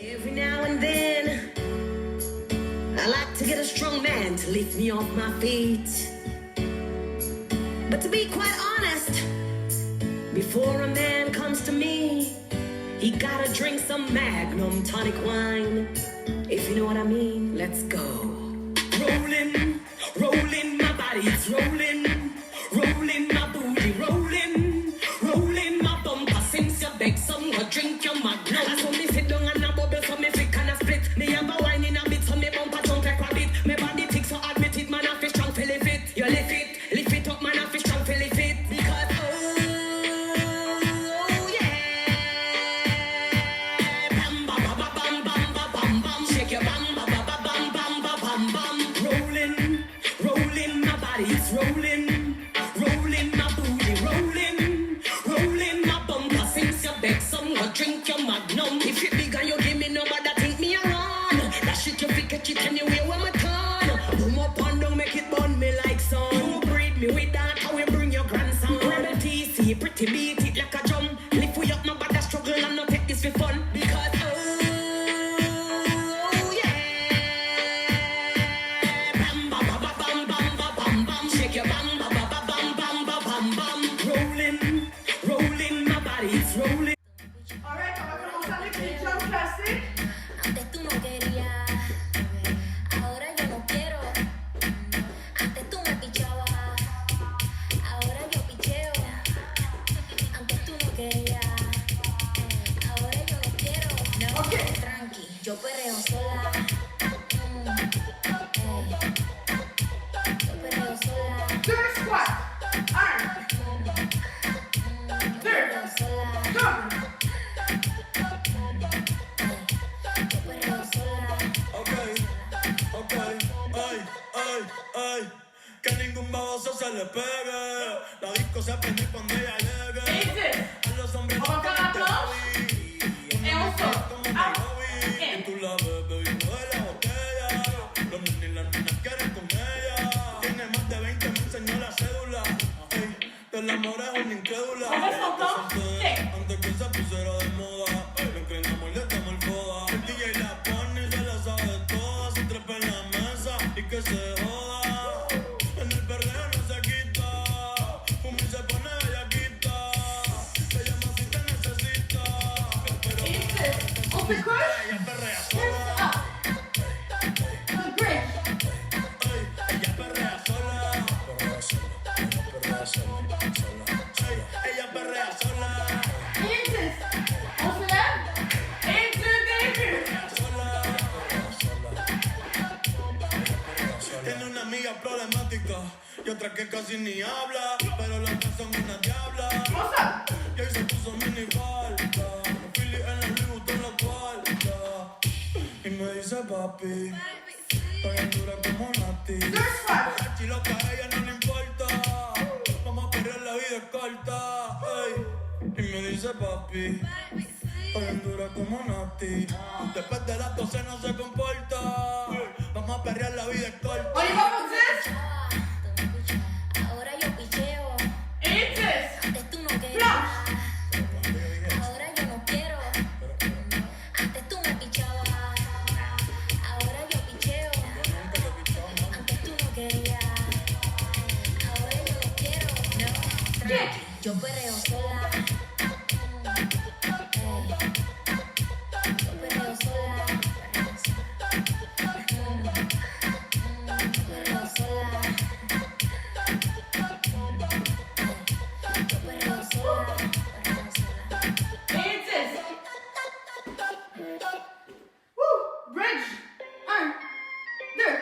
Every now and then, I like to get a strong man to lift me off my feet. But to be quite honest, before a man comes to me, he gotta drink some Magnum tonic wine. If you know what I mean, let's go. Rolling, rolling, my body, it's rolling. Rolling my booty, rolling. Rolling my bumper, since you beg someone drink your Magnum. So me sit down and a bubble, so me fit and a split. Me have a wine in a bit, so me bumper jump like a bit. Me body tick, so admit it, man, I feel strong, feel it fit. You lift it up, man, I feel strong, feel it fit. Because oh yeah, bam ba ba ba bam bam ba bam bam, shake your bam ba ba ba bam bam ba bam bam. Rolling, rolling my body, it's rolling. Rolling my booty, rolling. Rolling my bumper, since you beg someone drink your Magnum. If it big and you give me nobody think me around. That shit you fi catch it anywhere when my turn. Boom up and down, make it burn me like sun. You breed me with that, how we bring your grandson. Rebel TC, pretty beat it like a drum. Lift we up, nobody struggle and not take this for fun. Because oh yeah, bam ba ba ba bam bam ba bam bam, shake your bam ba ba ba bam bam ba bam bam. Rolling, rolling my body, it's rolling. Alright, on va commencer avec les jump classiques. Antes tú no querías, ahora yo no quiero. Antes tú me pichabas, ahora yo picheo. Antes tú no querías, ahora yo no quiero. No, Okay. tranqui, yo perreo sola. Yo perreo sola. Deux squats. Un, Yo perreo sola. deux. Yo perreo sola. Ok, ay, que ningún baboso se le pegue. La disco se prende cuando ella llegue. Easy. A los hombres On va faire la planche. Et on sort. como mi Out. hobby. Y tú la ves bebiendo de la botella. Los nenes y las nenas quieren con ella. Tiene más de 20, me enseñó la cédula. Ey, del amor es una incrédula. On reste en planche. Okay. Antes que se pusiera de moda, le inclinamos y le damos el foda. El DJ la pone y se la sabe toda. Se trepa en la mesa y que se joda. En el perreo no se quita. Fumi se pone bellaquita. Se llama si te necesita. Pero Easy. On se couche. ella perrea Lift sola. up. The bridge. Ey, ella perrea sola. Ey, ella perrea sola. Easy. On se lève. Et deux débuts. Tiene una amiga problemática y otra que casi ni habla, pero las dos son una diabla. What's up? Y ahí se puso mini falta, Philly en el Louis Vuitton la cuarta. Y me dice papi, estoy en dura como Nati. Deux squats. La chiloca a ella no le importa, vamos a perder, la vida es corta. Ey. Y me dice papi, estoy en dura como Nati. Después de las 12 no se comporta, vamos a perrear, la vida es corta. On y va pour 10. Ahora yo picheo. Et 10. Antes tú no querías, Planche. ahora yo no quiero. Antes tú me pichabas, ahora yo picheo. Antes tú no querías, ahora yo no quiero. No, tranqui, yo perreo sola. Yo perreo sola. Yo perreo sola. Yo perreo sola. Et 10. Woo. Bridge. Un, deux.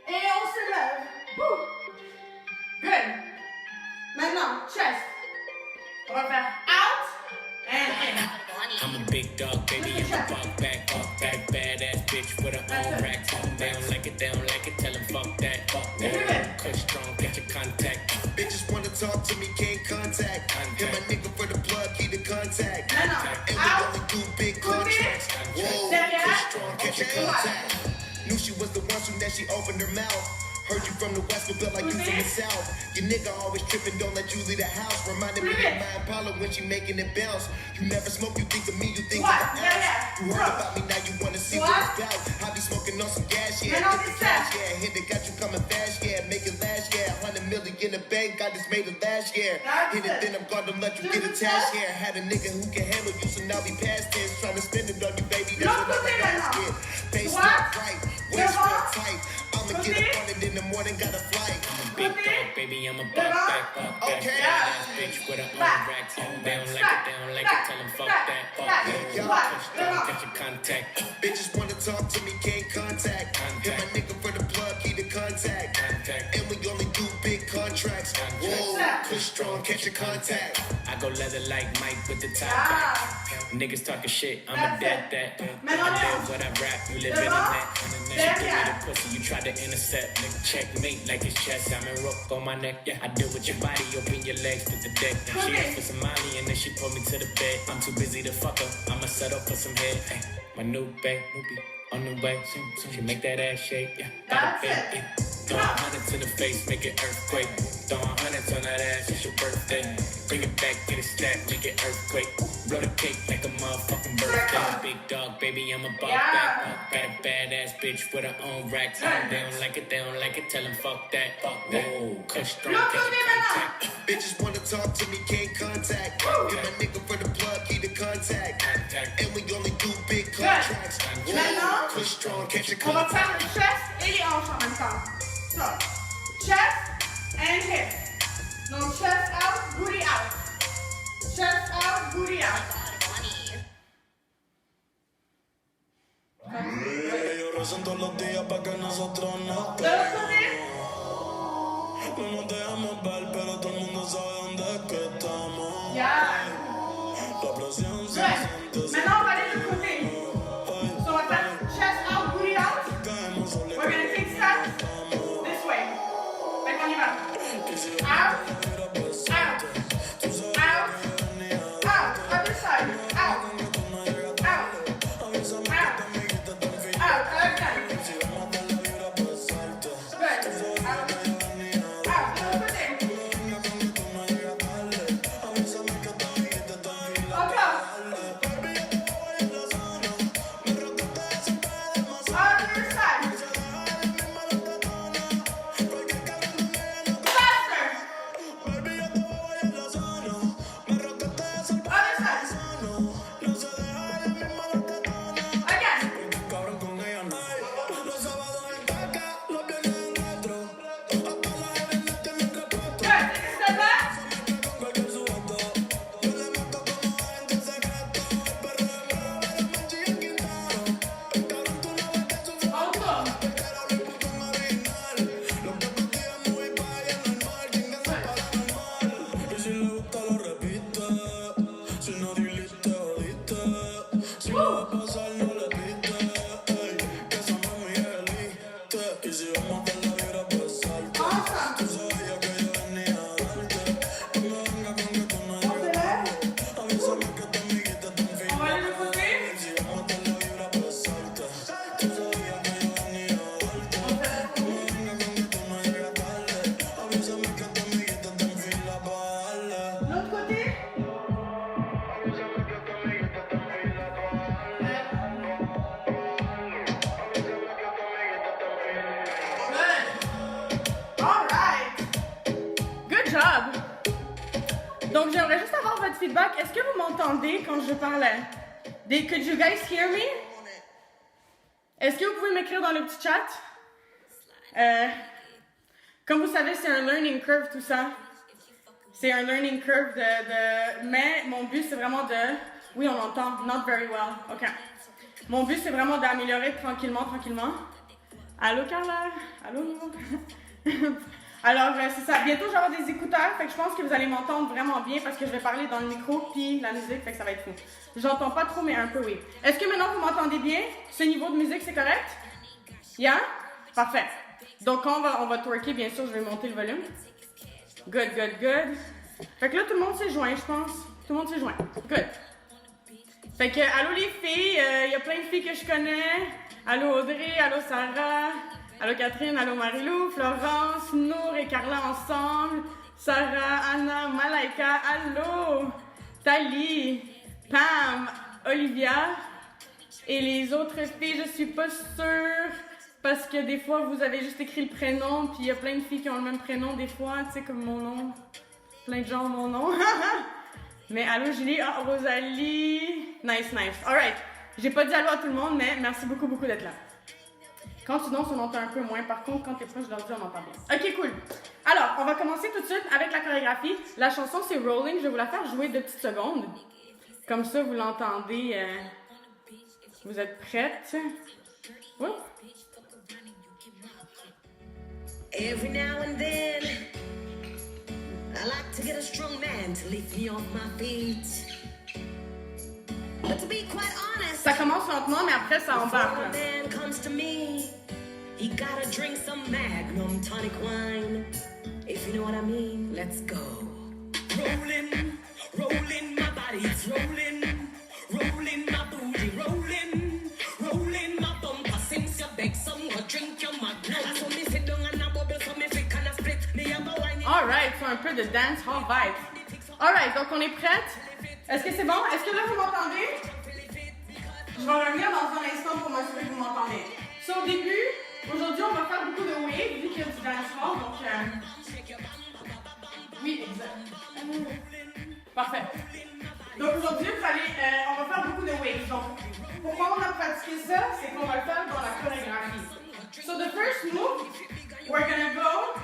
Et on se lève. Woo. Good. Maintenant, chest. On va faire out and in. I'm a big dog, baby. I'm a walk back, badass bitch with her own racks. They don't like it, tell them fuck that. Kush strong, get your contact. Bitches wanna talk to me, can't contact. Hit my nigga for the plug, keep the contact. Maintenant, And we out. only do big Côté. contracts. Whoa, Derrière. push strong, catch your Okay. contact. Knew she was the one, soon as she opened her mouth. Heard you from the west, but felt like you from the south. Your nigga always tripping, don't let you leave the house. Reminded me of my Impala when she making it bounce. You never smoke, you think of me, you think of the ounce. You heard about me, now you wanna see what it's about. I be smoking on some gas, yeah, get the cash, yeah. Hit it, got you coming fast, yeah, make it last, yeah. 100 million in the bank, I just made it last year. Hit it, then I'm gonna let you get attached, yeah. Had a nigga who can handle you, so now we past tense. Trying to spend it on you, baby, that's what I'm asking. Face up right, waist real tight. I'ma get up on it in the morning, got a flight. Big dog, baby, I'm a buck back. Okay. Badass bitch with her own racks. They don't like it, tell them fuck that. Fuck that. Push down, catch your contact. Bitches wanna talk to me, can't contact. Hit my nigga for the plug, key to contact. And we only do big contracts. Whoa, push strong, catch your contact. I go leather like Mike with the top back. Niggas talking shit, I'ma dead that. I live what I rap, you live in the net. She give me the pussy, you try to intercept. Nigga checkmate like it's chess, I'm in rook on my neck. Yeah, I deal with your body, open your legs to the deck. Now she asked for some money and then she pulled me to the bed. I'm too busy to fuck her, I'ma settle for some head. Ay, my new babe, on the way. She make that ass shake, yeah. Got a bit, yeah. Throw hundreds in the face, make it earthquake. Throw hundreds on that ass, it's your birthday. Bring it back, get it stacked, make it earthquake. Blow the cake like a motherfucking birthday. Big dog, baby, I'm a ball back. Got a badass bitch with her own racks. They don't like it, tell them fuck that. Fuck that. Cush strong, catch your contact. Bitches wanna talk to me, can't contact. Hit my nigga for the plug, key to contact. And we only do big contracts. Whoa, push strong, catch your On va faire contact. le chest et les hanches en même temps. So, chest and hip. Donc, chest out, booty out. Chest out, booty out. Yo rezo todos los días pa' que nosotros no De l'autre côté. no nos dejamos ver, pero todo el mundo sabe dónde es que estamos. Yeah. La presión se Good. siente, se Maintenant, on va aller de l'autre côté. So, on va faire chest out, booty out. caemos solos. We're gonna take steps this way. Fait qu'on y va. Out. Out. Out. Out. Other side. Out. Out. Out. Out. Other side. Good. Out. Out. De l'autre côté. Encore. Other side. Faster. Other side. Again. Cabrón con ella no. Los sábados en caca, los viernes en retro. Hasta las genes las tienen repuesto. Good. Take a step back. Con cualquier sujeto. Yo le meto como agente secreto. El perro de bravo, el manchi y el quintaro. El cabrón tú no ves que su Encore. era un puto original. Los que partían muy pa' y el normal. Chingan su paranormal. Y si le gusta lo repite. Si no diliste, jodiste. Si no va a pasar, no le piste. Ey, que esa mami es elite. Y si vamos a dar la vibra, pues salte. Awesome. Tú sabías que yo venía a darte. No me vengas con que tú no llegas. Avísame que tu amiguita te enfila. On va aller de l'autre côté. Si vamos a dar la vibra, pues salte. Tú sabías que yo venía a darte. No me vengas con que tú no llegas tarde. Avísame que tu amiguita te enfila pa' darle. L'autre côté. Avísame que tu amiguita te enfila pa' darle. Good. All right. Good job. Donc, j'aimerais juste avoir votre feedback. Est-ce que vous m'entendez quand je parle? Could you guys hear me? Est-ce que vous pouvez m'écrire dans le petit chat? Comme vous savez, c'est un learning curve, tout ça. C'est un learning curve Mais mon but, c'est vraiment de... Oui, on entend. Not very well. OK. Mon but, c'est vraiment d'améliorer tranquillement. Allô, Carla? Allô? Alors, c'est ça. Bientôt, je vais avoir des écouteurs. Fait que je pense que vous allez m'entendre vraiment bien parce que je vais parler dans le micro puis la musique. Fait que ça va être fou. J'entends pas trop, mais un peu, oui. Est-ce que maintenant, vous m'entendez bien? Ce niveau de musique, c'est correct? Yeah? Parfait. Donc, quand on va twerker, bien sûr, je vais monter le volume. Good. Fait que là, tout le monde s'est joint, je pense. Tout le monde s'est joint. Good. Fait que, allô les filles, il y a plein de filles que je connais. Allô Audrey, allô Sarah, Allô Catherine, allô Marilou, Florence, Nour et Carla ensemble. Sarah, Anna, Malaika, allô. Tali, Pam, Olivia. Et les autres filles, je suis pas sûre. Parce que des fois, vous avez juste écrit le prénom. Puis il y a plein de filles qui ont le même prénom des fois. Tu sais, comme mon nom. Plein de gens ont mon nom. Mais allô Julie, ah, Rosalie. Nice, nice. Alright. J'ai pas dit allô à tout le monde, mais merci beaucoup d'être là. Quand tu danses, on entend un peu moins. Par contre, quand tu es proche de l'ordi, on entend bien. Ok, cool. Alors, on va commencer tout de suite avec la chorégraphie. La chanson, c'est Rolling. Je vais vous la faire jouer 2 petites secondes. Comme ça, vous l'entendez. Vous êtes prêtes? Oui. Every now and then, I like to get a strong man to lift me off my feet. But to be quite honest, Ça commence lentement, mais après, ça embarque. before a man comes to me, he gotta drink some Magnum tonic wine. If you know what I mean, let's go. Rolling, rolling, my body's rolling, rolling my booty, rolling, rolling my bumper. Since you beg some, go drink your Magnum. So me sit down and a bubble, so me fit and a split. Me have a wine. Alright, c'est un peu de dance hall vibe. Alright, donc on est prête? Est-ce que c'est bon? Est-ce que là vous m'entendez? Je vais revenir dans un instant pour m'assurer que vous m'entendez. So, au début, aujourd'hui on va faire beaucoup de wave, vu qu'il y a du dance hall, donc oui, exact. Parfait. Donc aujourd'hui, on va faire beaucoup de waves. Donc, pourquoi on a pratiqué ça? C'est qu'on va le faire dans la chorégraphie. So the first move, we're gonna go.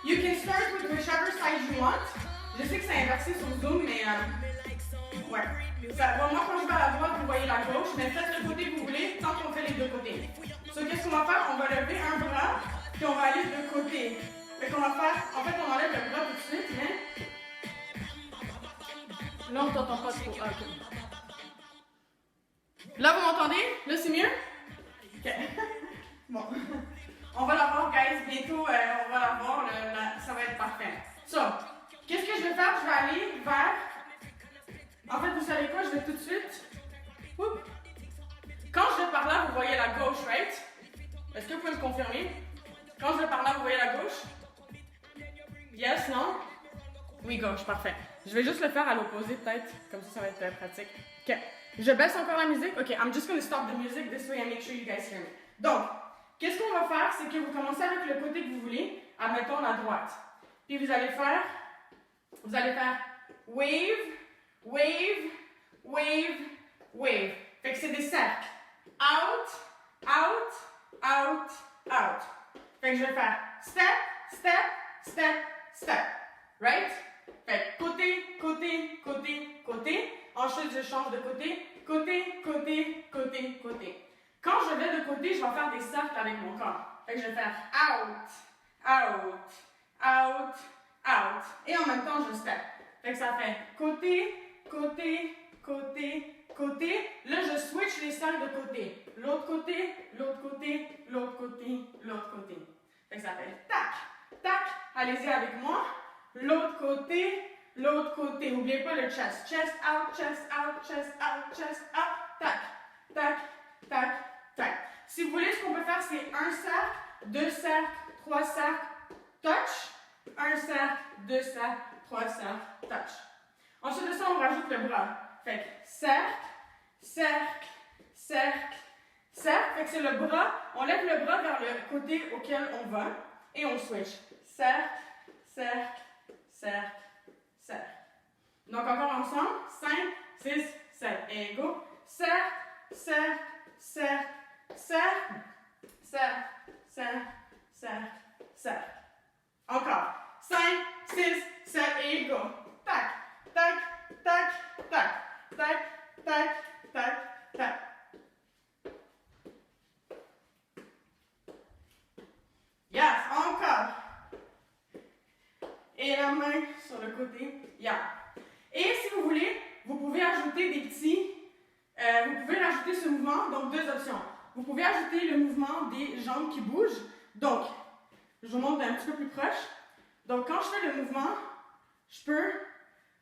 You can start with whichever side you want. Je sais que c'est inversé sur Zoom, mais ouais. Moi, quand je vais à la droite, vous voyez la gauche, mais faites le côté que vous voulez tant qu'on fait les 2 côtés. So, qu'est-ce qu'on va faire? On va lever un bras, puis on va aller de côté. Fait qu'on va faire, en fait, on enlève le bras tout de suite, mais là, on t'entend pas trop. Ah, ok. Là, vous m'entendez? Là, c'est mieux? Ok. Bon. On va la voir, guys. Bientôt, on va la voir. Ça va être parfait. So, qu'est-ce que je vais faire? Je vais aller vers... En fait, vous savez quoi? Je vais tout de suite... Oups. Quand je vais par là, vous voyez la gauche, right? Est-ce que vous pouvez me confirmer? Quand je vais par là, vous voyez la gauche? Yes, non? Oui, gauche, parfait. Je vais juste le faire à l'opposé, peut-être. Comme ça va être pratique. OK. Je baisse encore la musique. OK, I'm just gonna stop the music this way and make sure you guys hear me. Donc, qu'est-ce qu'on va faire? C'est que vous commencez avec le côté que vous voulez, admettons la droite. Puis vous allez faire wave, wave, wave, wave. Fait que c'est des cercles. Out, out, out, out. Fait que je vais faire step, step, step, step. Right? Fait que côté, côté, côté, côté. Ensuite, je change de côté, côté, côté, côté, côté. Quand je vais de côté, je vais faire des cercles avec mon corps. Fait que je vais faire out, out, out, out. Et en même temps, je step. Fait que ça fait côté, côté, côté, côté. Là, je switch les cercles de côté. L'autre côté, l'autre côté, l'autre côté, l'autre côté. Fait que ça fait tac, tac. Allez-y avec moi. L'autre côté, l'autre côté. N'oubliez pas le chest. Chest out, chest out, chest out, chest out. Tac, tac, tac, tac. Si vous voulez, ce qu'on peut faire, c'est un cercle, 2 cercles, 3 cercles, touch. Un cercle, 2 cercles, 3 cercles, touch. Ensuite de ça, on rajoute le bras. Fait que cercle, cercle, cercle, cercle. Fait que c'est le bras. On lève le bras vers le côté auquel on va et on switch. Cercle, cercle, cercle, cercle. Donc encore ensemble. 5, 6, 7. Et go. Cercle, cercle, cercle, cercle, cercle, cercle, cercle, cercle. Encore. 5, 6, 7 et go. Tac, tac, tac, tac, tac, tac, tac, tac. Yes, encore. Et la main sur le côté. Yeah. Et si vous voulez, vous pouvez ajouter des petits... vous pouvez rajouter ce mouvement, donc 2 options. Vous pouvez ajouter le mouvement des jambes qui bougent. Donc, je vous montre un petit peu plus proche. Donc, quand je fais le mouvement, je peux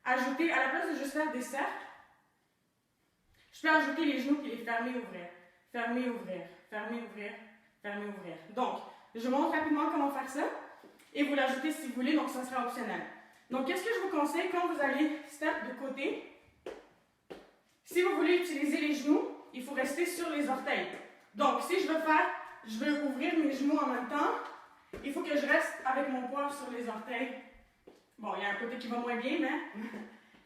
ajouter, à la place de juste faire des cercles, je peux ajouter les genoux et les fermer, ouvrir. Fermer, ouvrir. Fermer, ouvrir. fermer, ouvrir. Donc, je vous montre rapidement comment faire ça et vous l'ajoutez si vous voulez, donc ça sera optionnel. Donc, qu'est-ce que je vous conseille quand vous allez step de côté? Si vous voulez utiliser les genoux, il faut rester sur les orteils. Donc, si je veux ouvrir mes genoux en même temps, il faut que je reste avec mon poids sur les orteils. Bon, il y a un côté qui va moins bien, mais...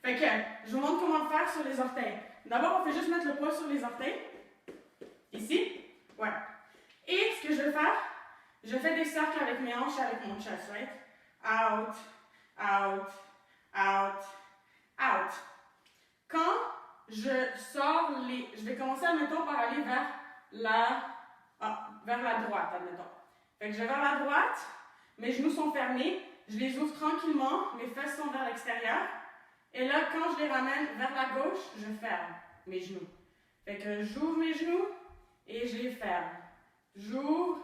Fait que, je vous montre comment le faire sur les orteils. D'abord, on fait juste mettre le poids sur les orteils. Ici. Ouais. Et ce que je vais faire, je fais des cercles avec mes hanches et avec mon chest, right? Out, out, out, out. Quand je sors je vais commencer, admettons, par aller vers la droite, admettons. Fait que je vais vers la droite, mes genoux sont fermés, je les ouvre tranquillement, mes fesses sont vers l'extérieur. Et là, quand je les ramène vers la gauche, je ferme mes genoux. Fait que j'ouvre mes genoux et je les ferme. J'ouvre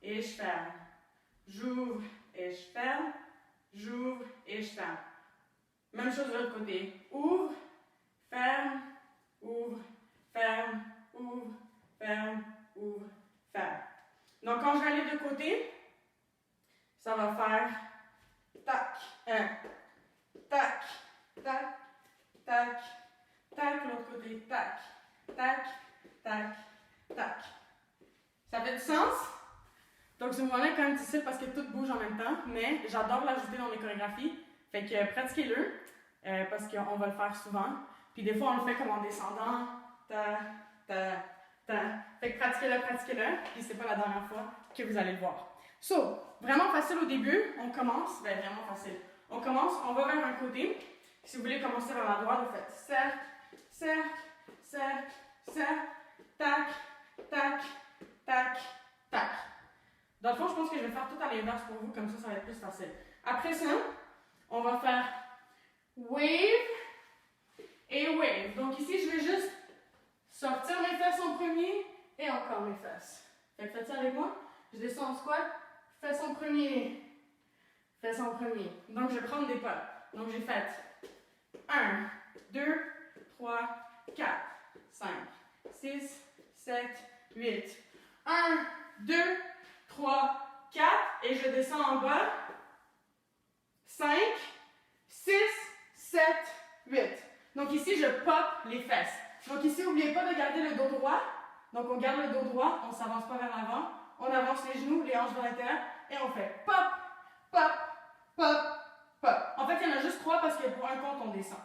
et je ferme. J'ouvre et je ferme. J'ouvre et je ferme. Même chose de l'autre côté. Ouvre, ferme, ouvre, ferme, ouvre, ferme, ouvre, ferme. Donc, quand je vais aller de côté, ça va faire tac, tac, tac, tac, tac, l'autre côté, tac, tac, tac, tac. Ça fait du sens? Donc, ce mouvement-là est quand même difficile parce que tout bouge en même temps, mais j'adore l'ajouter dans mes chorégraphies. Fait que pratiquez-le, parce qu'on va le faire souvent. Puis des fois, on le fait comme en descendant. Ta, ta, ta. Fait que pratiquez-le, puis c'est pas la dernière fois que vous allez le voir. So, vraiment facile au début, on commence, vraiment facile. On commence, on va vers un côté. Si vous voulez commencer vers la droite, vous faites cercle, cercle, cercle, cercle, tac, tac, tac, tac. Dans le fond, je pense que je vais faire tout à l'inverse pour vous, comme ça va être plus facile. Après ça, on va faire wave et wave. Donc ici, je vais juste sortir mes fesses en premier et encore mes fesses. Fait que faites ça avec moi. Je descends en squat, fesses en premier, fesses en premier. Donc je vais prendre des pas. Donc j'ai fait 1, 2, 3, 4, 5, 6, 7, 8. 1, 2, 3, 4 et je descends en bas. 5, 6, 7, 8. Donc ici, je pop les fesses. Donc ici, n'oubliez pas de garder le dos droit. Donc on garde le dos droit, on ne s'avance pas vers l'avant. On avance les genoux, les hanches vers l'intérieur et on fait pop, pop, pop, pop. En fait, il y en a juste 3 parce que pour un compte, on descend.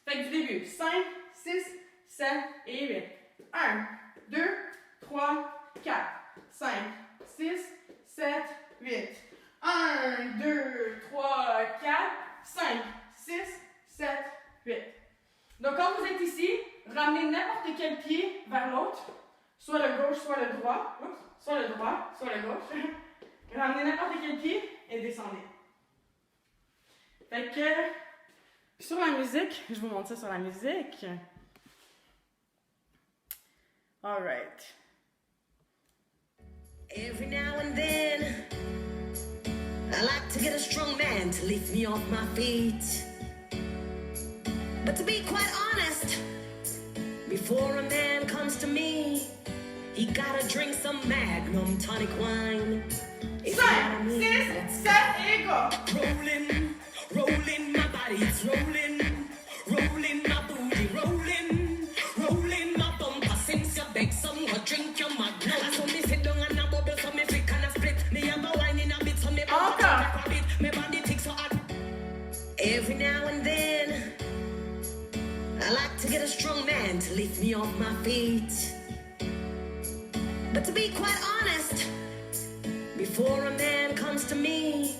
Fait que du début, 5, 6, 7 et 8. 1, 2, 3, 4, 5, 6, 7, 8. 1, 2, 3, 4, 5, 6, 7, 8. Donc, quand vous êtes ici, ramenez n'importe quel pied vers l'autre, soit le gauche, soit le droit. Oups, soit le droit, soit le gauche. Ramenez n'importe quel pied et descendez. Fait que, sur la musique, je vous montre ça sur la musique. All right. Every now and then, I like to get a strong man to lift me off my feet. But to be quite honest, before a man comes to me, he gotta drink some Magnum tonic wine. 5, 6, 7 et go! Rolling, rolling, my body, it's rolling. Rolling my booty, rolling. Rolling my bumper, since you beg someone, drink your Magnum. So me sit down and a bubble, so me flick and a split. Me have a wine in a bit, so me bumper a bit. Me body tick so hot. Every now and then, I like to get a strong man to lift me off my feet. But to be quite honest, before a man comes to me,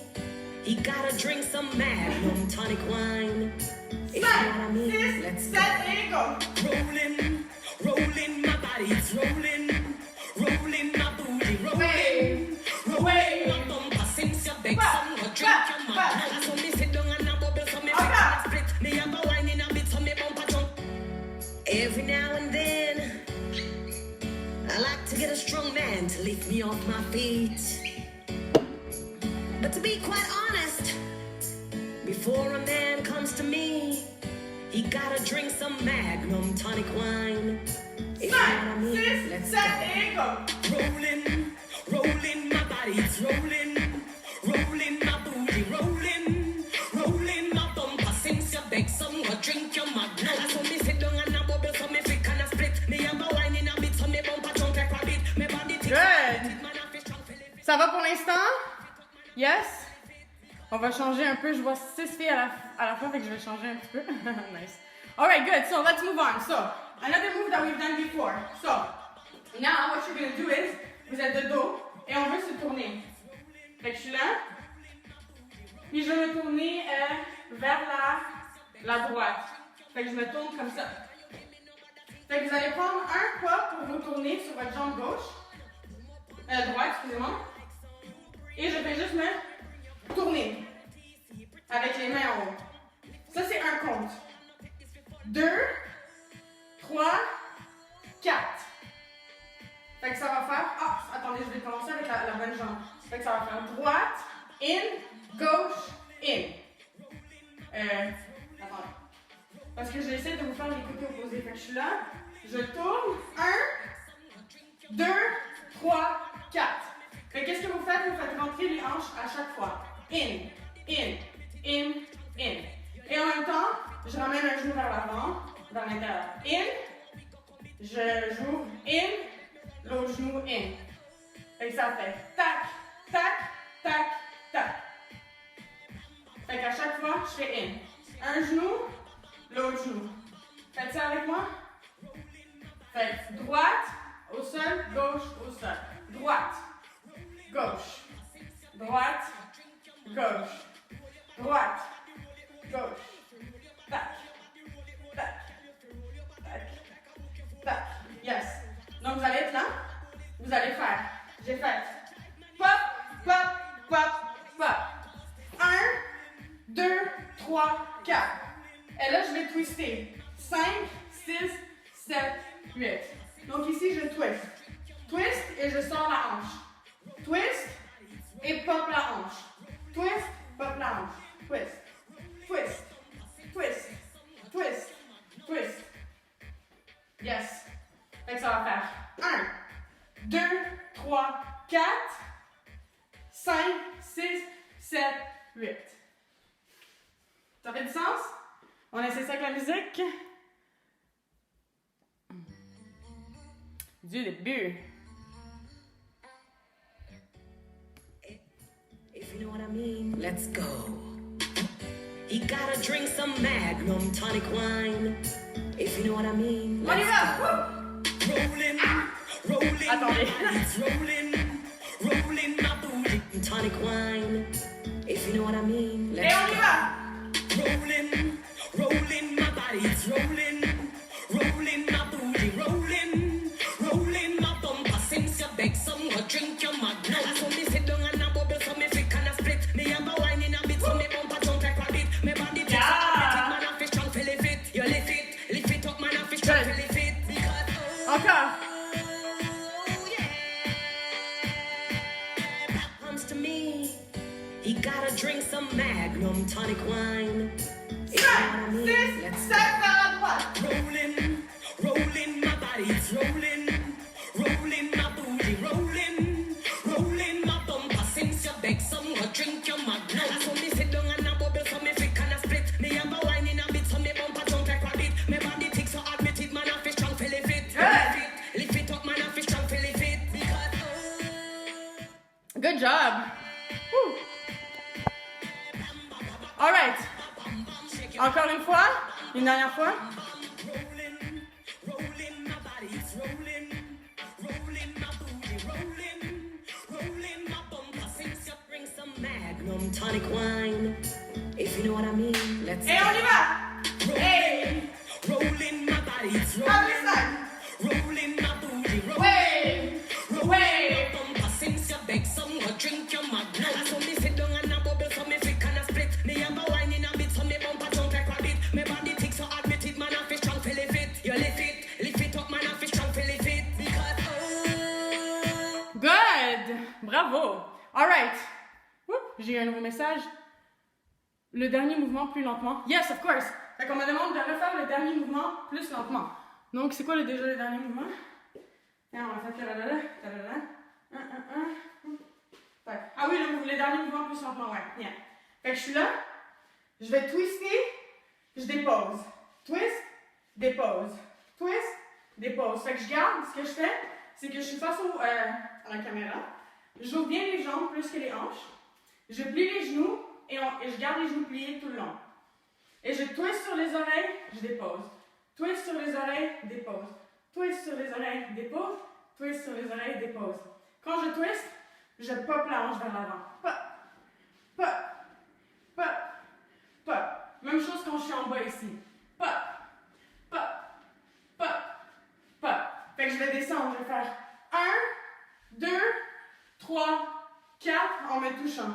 he gotta drink some Magnum tonic wine. If you know what I mean, let's go. 7 et go! Rolling, rolling my body, it's rolling. Rolling my booty, rolling. Rolling my bumper, since you beg someone, drink your Magnum. So me sit down and a bubble, so me flick and a split. Me have a wine in a bit, so me bumper jump. Every now and then, I like to get a strong man to lift me off my feet. But to be quite honest, before a man comes to me, he gotta drink some Magnum tonic wine. If you know what I 5, mean, 6, let's 7 go. et go! Rolling, Rolling my body, it's rolling. Rolling my booty, rolling. Rolling my bumper, since you beg some go drink your magnum. So me sit down and a bubble, so me fit and a split. Me have a wine in a bit, so me bumper jump like rabbit. Me body tick. Good. Ça va pour l'instant? Yes? On va changer un peu. Je vois 6 filles à la fois, fait que je vais changer un petit peu. Nice. Alright, good. So let's move on. So, another move that we've done before. So, now what you're going to do is, vous êtes de dos et on veut se tourner. Fait que je suis là. Puis je vais me tourner vers la droite. Fait que je me tourne comme ça. Fait que vous allez prendre un pas pour vous tourner sur votre jambe gauche. Droite, excusez-moi. Et je vais juste me tourner avec les mains en haut. Ça, c'est un compte. 2, 3, 4. Fait que ça va faire... Ah, attendez, je vais commencer avec la bonne jambe. Fait que ça va faire droite, in, gauche, in. Attendez. Parce que j'essaie de vous faire les côtés opposés. Fait que je suis là, je tourne. 1, 2, 3, 4. Fait que qu'est-ce que vous faites? Vous faites rentrer les hanches à chaque fois. In, in, in, in. Et en même temps, je ramène un genou vers l'avant, vers l'intérieur. In, je joue in, l'autre genou in. Fait que ça fait tac, tac, tac, tac. Fait qu'à chaque fois, je fais in. Un genou, l'autre genou. Faites ça avec moi. Faites droite, au sol, gauche, au sol. Droite, gauche, droite, gauche, droite, gauche. Tac, tac, tac, tac. Yes. Donc vous allez être là. Vous allez faire. J'ai fait pop, pop, pop, pop. 1, 2, 3, 4. Et là, je vais twister. 5, 6, 7, 8. Donc ici, je twist. Twist et je sors la hanche. Twist et pop la hanche. Twist, pop la hanche. Twist, twist, twist, twist, twist. Yes. Fait que ça va faire 1, 2, 3, 4, 5, 6, 7, 8. Ça fait du sens? On essaie ça avec la musique. Du début. If you know what I mean, let's go. He gotta drink some Magnum tonic wine. If you know what I mean, On y let's va! go. Rolling, rolling, Attendez. it's rolling, rolling my booty tonic wine. If you know what I mean, Et let's on y go. va! Rolling, rolling my body, it's rolling, rolling my booty, rolling, rolling my bumper. Since you beg some, go drink your Magnum. So me sit down and a bubble, so me fit and a split. Me have a wine in a bit, so me bumper jump like rabbit. Me body takes a man, I fish strong, feel it. You lift it up, man, I fish strong, feel it. Because Encore! that comes to me. He gotta drink some Magnum tonic wine. If you know what I 5, mean, 6, let's 7 vers la droite. rolling, rolling my body, it's rolling, rolling my booty, rolling, rolling my bumper. Since you beg some, go drink your Magnum. So me sit down and a bubble, so me fit and a split. Me have a wine in a bit, so me bumper jump like rabbit. Me body tick so admit it, man, I fish strong, feel it. Lift it up, man, I fish strong, feel it. Because Good job! Woo. All right. Encore une fois. Une dernière fois. rolling, rolling my body, it's rolling, rolling my booty, rolling, rolling my bumper. Since you bring some Magnum tonic wine. If you know what I mean, let's Et on y va! Hey! rolling my body, it's Other rolling, side! rolling my booty, rolling, Wave! rolling Wave! my bumper. Since you beg some, go drink your Magnum. So me sit down and a bubble, so me fit and a split. Me have a wine in a bit, so me bumper jump like rabbit. Me body tick so admit it, man, I fish strong, feel it. You lift it up, man, I fish strong, feel it. Because Good! Bravo! All right. Oups, j'ai eu un nouveau message. Le dernier mouvement plus lentement. Yes, of course. Fait qu'on me demande de refaire le dernier mouvement plus lentement. Donc, c'est quoi déjà le dernier mouvement? Et on va faire ta-da-da, ta-da-da, Ah oui, les derniers mouvements plus lentement, ouais. Bien. Fait que je suis là, je vais twister, je dépose. Twist, dépose. Twist, dépose. Fait que je garde, ce que je fais, c'est que je suis face à la caméra, j'ouvre bien les jambes plus que les hanches, je plie les genoux et je garde les genoux pliés tout le long. Et je twist sur les oreilles, je dépose. Twist sur les oreilles, dépose. Twist sur les oreilles, dépose. Twist sur les oreilles, dépose. Quand je twist, je pop la hanche vers l'avant. Pop, pop, pop, pop. Même chose quand je suis en bas ici. Pop, pop, pop, pop. Fait que je vais descendre, je vais faire 1, 2, 3, 4 en me touchant.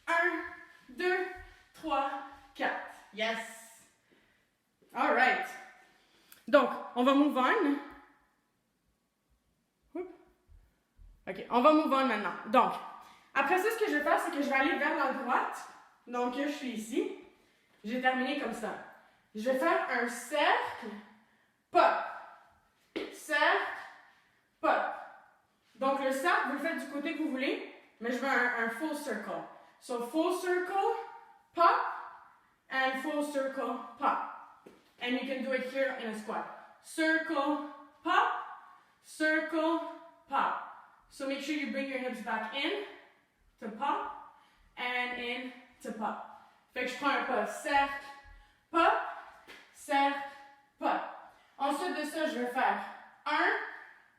1, 2, 3, 4. Yes! Alright. Donc, on va move on. OK, on va move on maintenant. Donc, après ça, ce que je vais faire, c'est que je vais aller vers la droite. Donc, je suis ici. J'ai terminé comme ça. Je vais faire un cercle, pop. Cercle, pop. Donc, le cercle, vous le faites du côté que vous voulez, mais je veux un full circle. So, full circle, pop, and full circle, pop. And you can do it here in a squat. Circle, pop, circle, pop. So make sure you bring your hips back in to pop and in to pop. Fait que je prends un pas, cercle, pop, cercle, pop. Ensuite de ça, je vais faire 1,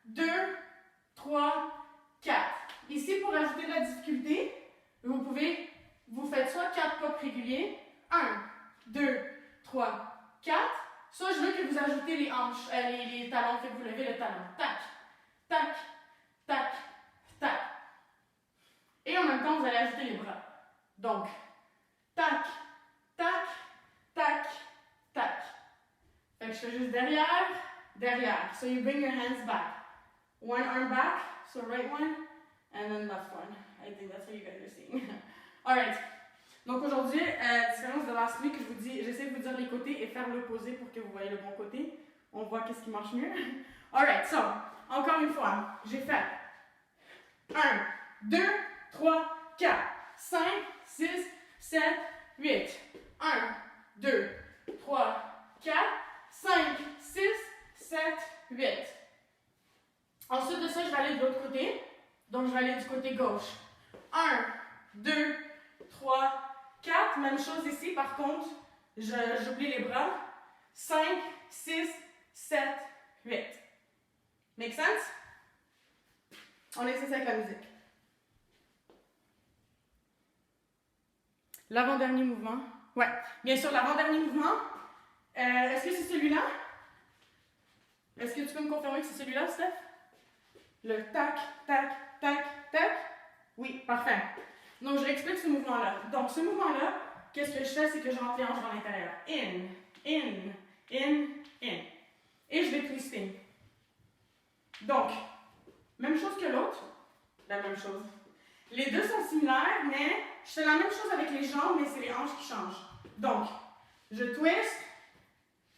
2, 3, 4. Ici, pour ajouter de la difficulté, vous faites soit 4 pops réguliers, 1, 2, 3, 4. Soit je veux que vous ajoutez les hanches, les talons, fait que vous levez le talon. Tac, tac, tac, tac. Et en même temps, vous allez ajouter les bras. Donc, tac, tac, tac, tac. Fait que je fais juste derrière, derrière. So you bring your hands back. One arm back, so right one, and then left one. I think that's what you guys are seeing. Alright. Donc aujourd'hui, différence de last week, j'essaie de vous dire les côtés et faire l'opposé pour que vous voyez le bon côté. On voit qu'est-ce qui marche mieux. Alright, so, encore une fois, j'ai fait 1, 2, 3, 4, 5, 6, 7, 8. 1, 2, 3, 4, 5, 6, 7, 8. Ensuite de ça, je vais aller de l'autre côté. Donc, je vais aller du côté gauche. 1, 2, 3, 4. Même chose ici. Par contre, j'oublie les bras. 5, 6, 7, 8. Make sense? On essaie ça avec la musique. L'avant-dernier mouvement. Ouais, bien sûr, l'avant-dernier mouvement. Est-ce que c'est celui-là? Est-ce que tu peux me confirmer que c'est celui-là, Steph? Le tac, tac, tac, tac. Oui, parfait. Donc, je réexplique ce mouvement-là. Donc, ce mouvement-là, qu'est-ce que je fais? C'est que je rentre les hanches vers l'intérieur. In, in, in, in. Et je vais twister. Donc, même chose que l'autre. La même chose. Les deux sont similaires, mais je fais la même chose avec les jambes, mais c'est les hanches qui changent. Donc, je twist,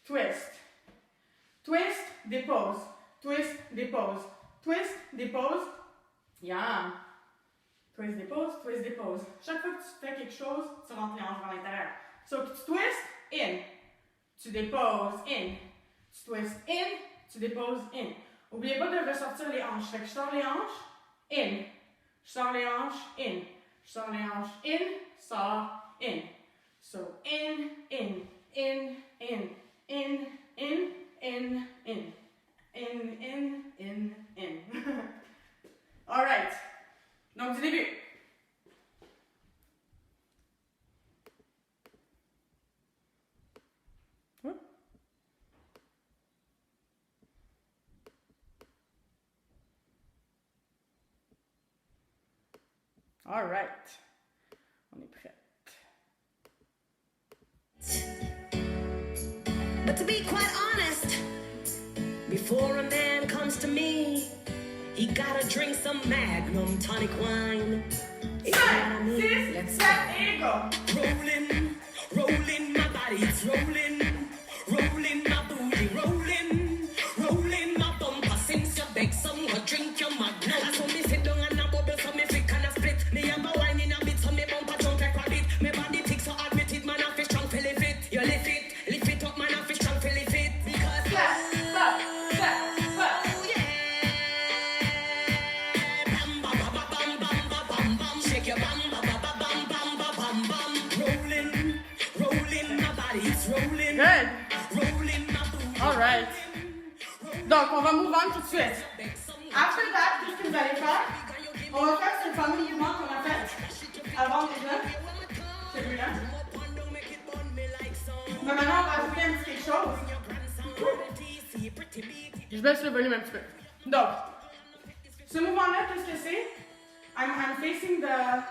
twist. Twist, dépose. Twist, dépose. Twist, dépose. Yeah. Twist, dépose, twist, dépose. Chaque fois que tu fais quelque chose, tu rentres les hanches vers l'intérieur. So, tu twist, in. Tu déposes, in. Tu twist, in. Tu déposes, in. N'oubliez pas de ressortir les hanches. Fait que je sors les hanches, in. Je sors les hanches, in. Je sors les hanches, in. Sors, in. So, in, in, in, in, in, in, in, in. In. Alright. Donc, du début. Alright. On est prêt. But to be quite honest, before a man comes to me, he gotta drink some Magnum tonic wine. If you know what I mean, let's go. Rolling, rolling, my body, it's rolling. Rolling my booty, rolling. Rolling my bumper, since you beg some, drink your Magnum. So me sit down on tout de suite. After that, qu'est-ce que vous allez faire? On va faire ce fameux mouvement qu'on a fait avant déjà. Celui-là. Mais maintenant, on va ajouter un petit quelque chose. Je baisse le volume un petit peu. Donc, ce mouvement-là, qu'est-ce que c'est? I'm facing the...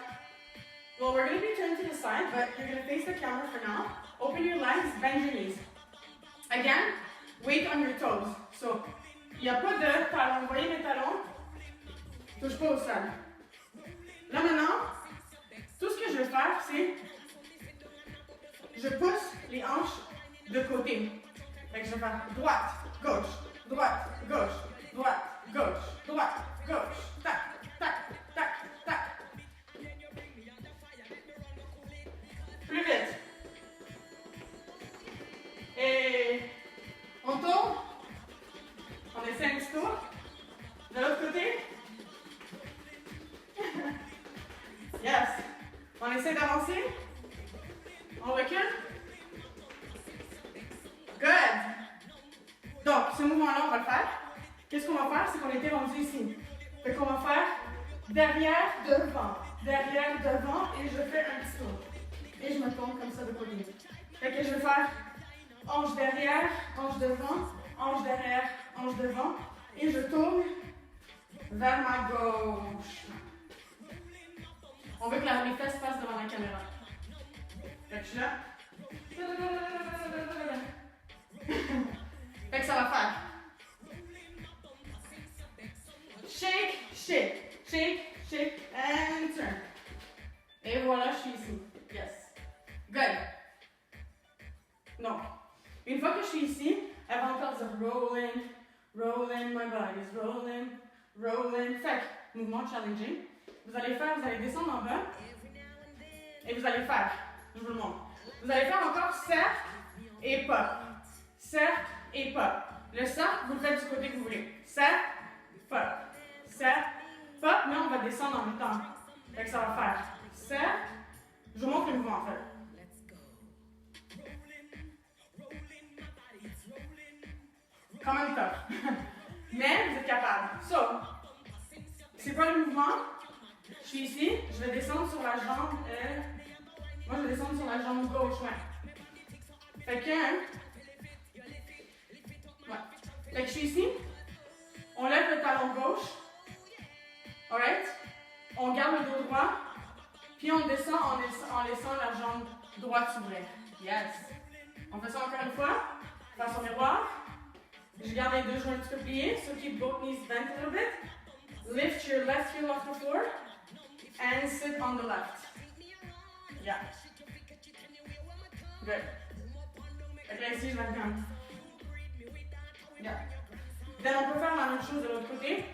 Well, we're going to be turned to the side, but you're going to face the camera for now. Open your legs, bend your knees. Again, weight on your toes. So, il n'y a pas de talons. Vous voyez mes talons? Touche pas au sol. Là maintenant, tout ce que je vais faire, c'est... Je pousse les hanches de côté. Fait que je vais faire droite, gauche, droite, gauche, droite, gauche, droite, gauche. Tac, tac, tac, tac. Plus vite. Et on tourne. On essaie un petit tour. De l'autre côté. Yes. On essaie d'avancer. On recule. Good. Donc, ce mouvement-là, on va le faire. Qu'est-ce qu'on va faire? C'est qu'on était rendu ici. Fait qu'on va faire derrière, devant. Derrière, devant. Et je fais un petit tour. Et je me tourne comme ça de côté. Fait que je vais faire hanche derrière, hanche devant, hanche derrière, hanche devant. Et je tourne vers ma gauche. On veut que les fesses passent devant la caméra. Fait que je suis là. Fait que ça va faire. Shake, shake, shake, shake, and turn. Et voilà, je suis ici. Yes. Good. Non. Une fois que je suis ici, elle va encore dire rolling, rolling, my body's rolling, rolling. Fait que, mouvement challenging. Vous allez descendre en bas. Et vous allez faire, je vous le montre. Vous allez faire encore cercle et pop. Cercle et pop. Le cercle, vous le faites du côté que vous voulez. Cercle, pop. Cercle, pop, mais on va descendre en même temps. Fait que ça va faire cercle. Je vous montre le mouvement en fait. Quand même tough. Mais vous êtes capable. So, c'est quoi le mouvement? Je suis ici, je vais descendre sur la jambe. Moi, je vais descendre sur la jambe gauche, ouais. Fait que. Ouais. Fait que je suis ici. On lève le talon gauche. Alright? On garde le dos droit. Puis on descend en laissant la jambe droite s'ouvrir. Yes. On fait ça encore une fois. Face au miroir. Je garde les deux genoux un petit peu pliés. So keep both knees bent a little bit. Lift your left heel off the floor. And sit on the left. Yeah. Good. Fait que là ici, je vais bien. Yeah. Then on peut faire la même chose de l'autre côté.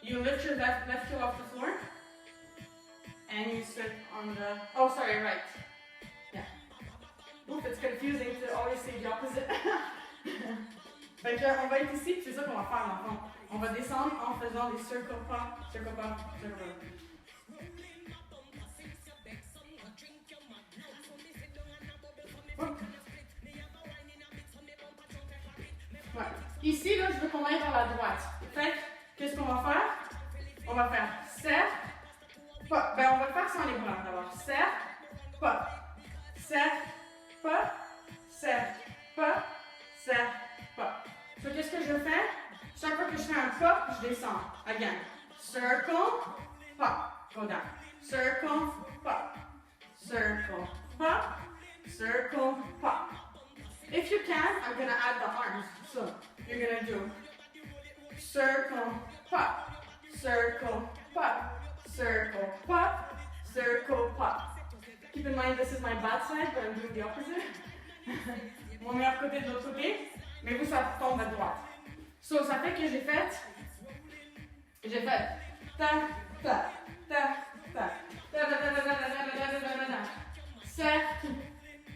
You lift your left heel off the floor. And you sit on the... Oh, sorry, right. Yeah. Oof, it's confusing to always say the opposite. Fait que on va être ici, puis c'est ça qu'on va faire dans le fond. On va descendre en faisant des circle pop, circle pop, circle pop. Ouais. Ici, là, je veux qu'on aille vers la droite. Fait que, qu'est-ce qu'on va faire? On va faire cercle, pop. Ben, on va le faire sans les bras d'abord. Cercle, pop. Cercle, pop. Cercle, pop. Cercle, pop. So, qu'est-ce que je fais? Chaque fois que je fais un pop, je descends. Again. Circle, pop. Go down. Circle, pop. Circle, pop. Circle, pop. If you can, I'm going to add the arms. So, you're going to do circle, pop. Circle, pop. Circle, pop. Circle, pop. Keep in mind, this is my bad side, but I'm doing the opposite. Mon meilleur côté de l'autre côté. Mais vous, ça tombe à droite. So, ça fait que j'ai fait ta, ta, ta, ta, ta, ta, ta, ta, ta, ta, ta, ta, cercle,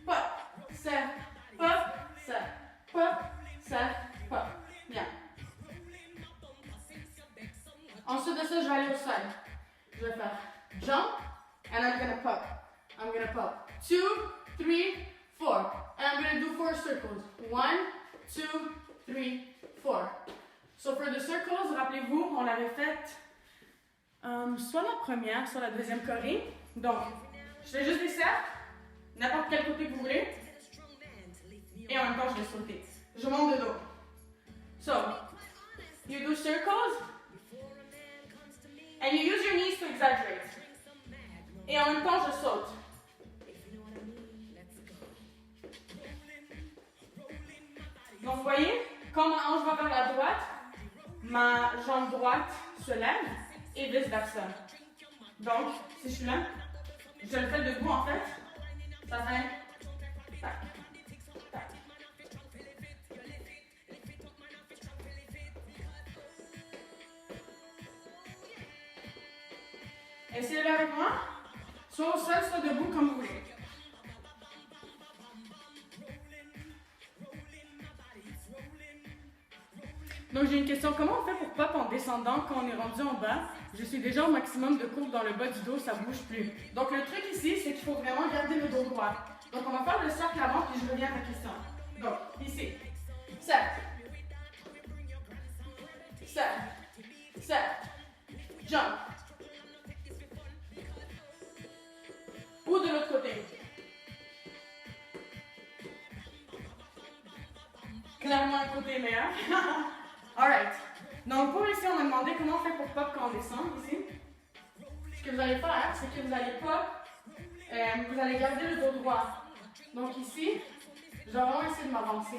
pop, cercle, pop, cercle, pop, cercle, pop. Bien. Ensuite de ça, je vais aller au sol. Je vais faire jump, and I'm gonna pop. I'm gonna pop. 2, 3, 4. And I'm gonna do 4 circles. 1, 2, 3, l'avait faite soit la première, soit la deuxième choré. Donc, je fais juste des cercles, n'importe quel côté que vous voulez. Et en même temps, je vais sauter. Je monte de dos. So, you do circles. And you use your knees to exaggerate. Et en même temps, je saute. Donc, vous voyez, quand ma hanche va vers la droite, ma jambe droite se lève et vice-versa. Donc, si je suis là, je le fais debout en fait. Ça fait tac, tac. Essayez-le avec moi. Soit au sol, soit debout, comme vous voulez. Donc j'ai une question, comment on fait pour pop en descendant quand on est rendu en bas? Je suis déjà au maximum de courbe dans le bas du dos, ça bouge plus. Donc le truc ici, c'est qu'il faut vraiment garder le dos droit. Donc on va faire le cercle avant, puis je reviens à ta question. Donc, ici, cercle, cercle, cercle, jump. Ou de l'autre côté. Clairement un côté meilleur. Alright. Donc pour ici, on m'a demandé comment on fait pour pop quand on descend ici. Ce que vous allez faire, c'est que vous allez pop, vous allez garder le dos droit. Donc ici, je vais vraiment essayer de m'avancer.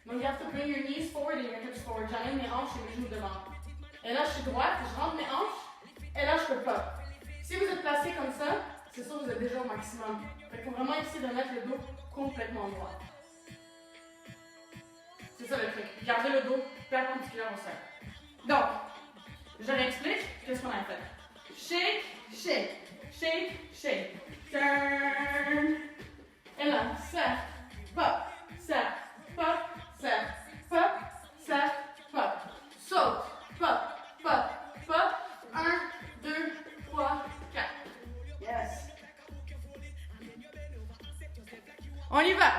Donc you have to bring your knees forward and your hips forward. J'amène mes hanches et mes genoux devant. Et là, je suis droite, je rentre mes hanches, et là, je peux pop. Si vous êtes placé comme ça, c'est sûr que vous êtes déjà au maximum. Il faut vraiment essayer de mettre le dos complètement droit. C'est ça le truc. Gardez le dos perpendiculaire au sol. Donc, je réexplique qu'est-ce qu'on a fait. Shake, shake, shake, shake. Turn. Et là, cercle, pop, cercle, pop, cercle, pop, cercle, pop. Saute, pop, pop, pop. 1, 2, 3, 4. Yes. On y va.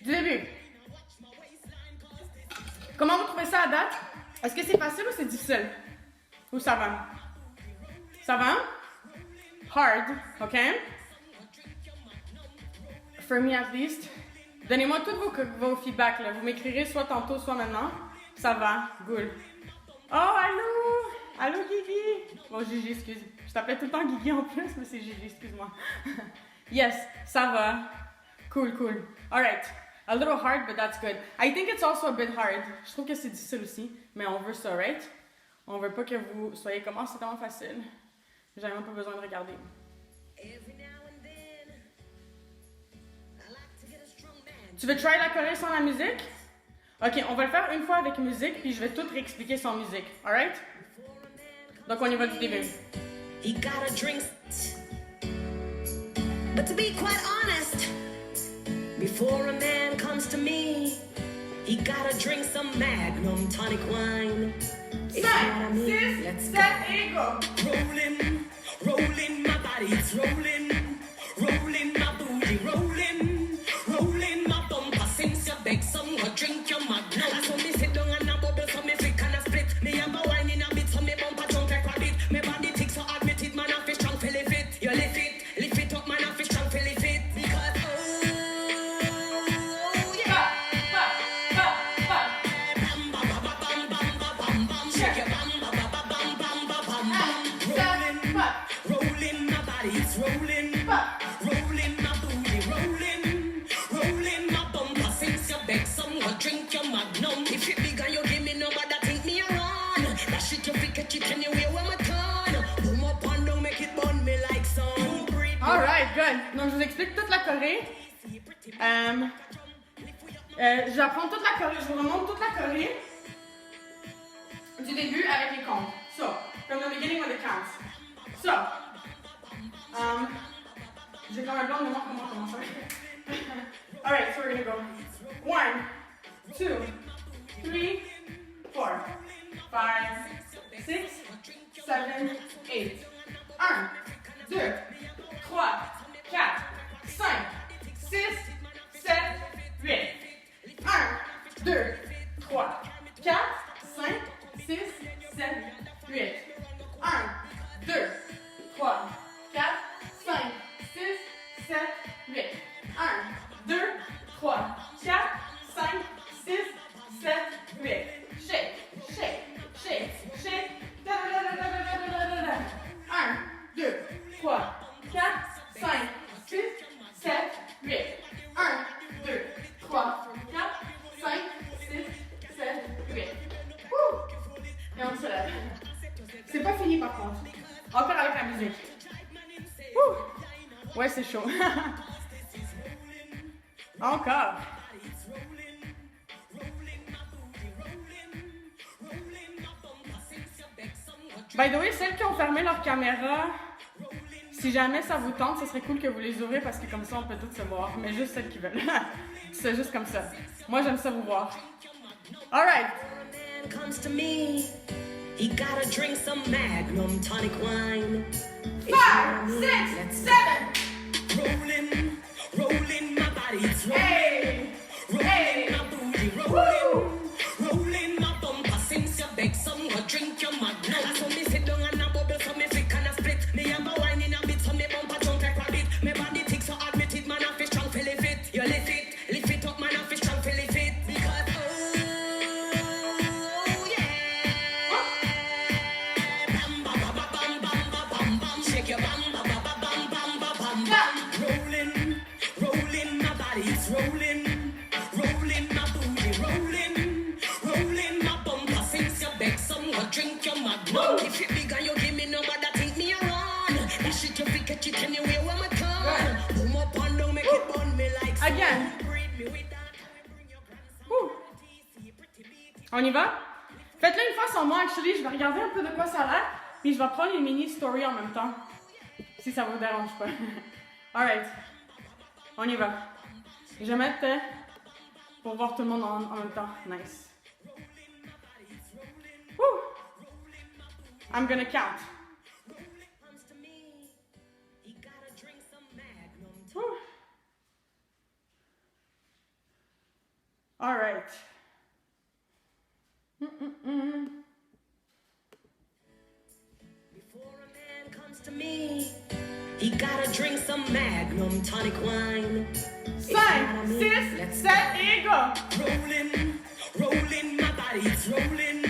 Du début. Comment vous trouvez ça à date? Est-ce que c'est facile ou c'est difficile? Ou ça va? Ça va? Hard, ok? For me at least. Donnez-moi tous vos feedbacks, là. Vous m'écrirez soit tantôt, soit maintenant. Ça va? Good. Oh, allô? Allô, Guigui? Bon, Gigi, excuse. Je t'appelais tout le temps Guigui en plus, mais c'est Gigi, excuse-moi. Yes, ça va. Cool, cool. Alright. A little hard, but that's good. I think it's also a bit hard. Je trouve que c'est difficile aussi, mais on veut ça, right? On veut pas que vous soyez comme, oh, c'est tellement facile. J'ai même pas besoin de regarder. Tu veux try la choré sans la musique? Ok, on va le faire une fois avec musique, puis je vais tout réexpliquer sans musique. Alright? Donc on y va du début. He got a drink. But to be quite honest, before a man comes to me, he gotta drink some Magnum tonic wine. If you know what I mean, let's go. Et go! Rolling, rolling, my body, it's rolling. Rolling, my booty, rolling. Rolling, my bumper, since you beg some, go drink your Magnum. So me sit down and a bubble, so me flick and a split. Me have a wine in a bit, so me bumper jump like rabbit. Me body tick, so admit it, man, I feel strong, feel it fit. You lift it up, man, I feel strong, feel it fit. Because, oh, yeah. Bam, bam, bam, bam, bam, bam, bam, bam. Shake your bam, bam, bam, bam, bam, bam, bam, bam. Rolling, my body, it's rolling. Rolling, my booty, rolling. Rolling, my bumper, since you beg some, go drink your Magnum. If it big and you give me number, that think me around. That shit you pick a chip anyway when my turn. Boom up and down, make it burn me like sun. Alright, good. Donc je vous explique toute la choré. J'apprends toute la choré, je vous remonte toute la choré du début avec les comptes. So, from the beginning with the counts. So, j'ai comme un blanc de mémoire comment commencer. Alright, so we're gonna go 1, 2, 3, 4, 5, 6, 7, 8. 1, 2, 3, 4, 5, 6, 7, 8. 1, 2, 3, 4, 5, C'est pas fini par contre. Encore avec la musique. Ouh. Ouais, c'est chaud. Encore. By the way, celles qui ont fermé leur caméra, si jamais ça vous tente, ce serait cool que vous les ouvrez parce que comme ça, on peut toutes se voir. Mais juste celles qui veulent. C'est juste comme ça. Moi, j'aime ça vous voir. Alright. Man comes to me, he gotta drink some Magnum tonic wine. 5, 6, 7. Rolling, rolling my body, it's rolling, Hey. Hey. my booty, rolling, rolling my bumper. Since you beg some, go drink your Magnum. So me sit down and a bubble, so me flick and a split. Me have a wine in a bit, so me bumper jump like rabbit. Me body tick, so admit it, man, I feel strong, feel it. You lift it up, man, I feel strong, feel it. Because oh yeah, bam bam bam bam bam bam bam bam, shake your bam bam bam bam bam bam bam. Rolling, rolling my body, it's rolling, rolling my booty, rolling, rolling my bumper. Since you beg some, go drink your Magnum. If you big and you give me number, that think me around. That shit you fi catch it anyway when my turn. Boom up and down, make it burn me like sun. Again. Breed me with that, bring your grandson. Ouh. On y va? Faites-le une fois sans moi, actually. Je vais regarder un peu de quoi ça a l'air. Puis je vais prendre une mini story en même temps. Si ça vous dérange pas. Alright. On y va. Je vais mettre pour voir tout le monde en même temps. Nice. Woo. I'm gonna count. Woo. Alright. Before a man comes to me, he gotta drink some Magnum tonic wine. 5, 6, 7 et go! Rolling, rolling my body, it's rolling,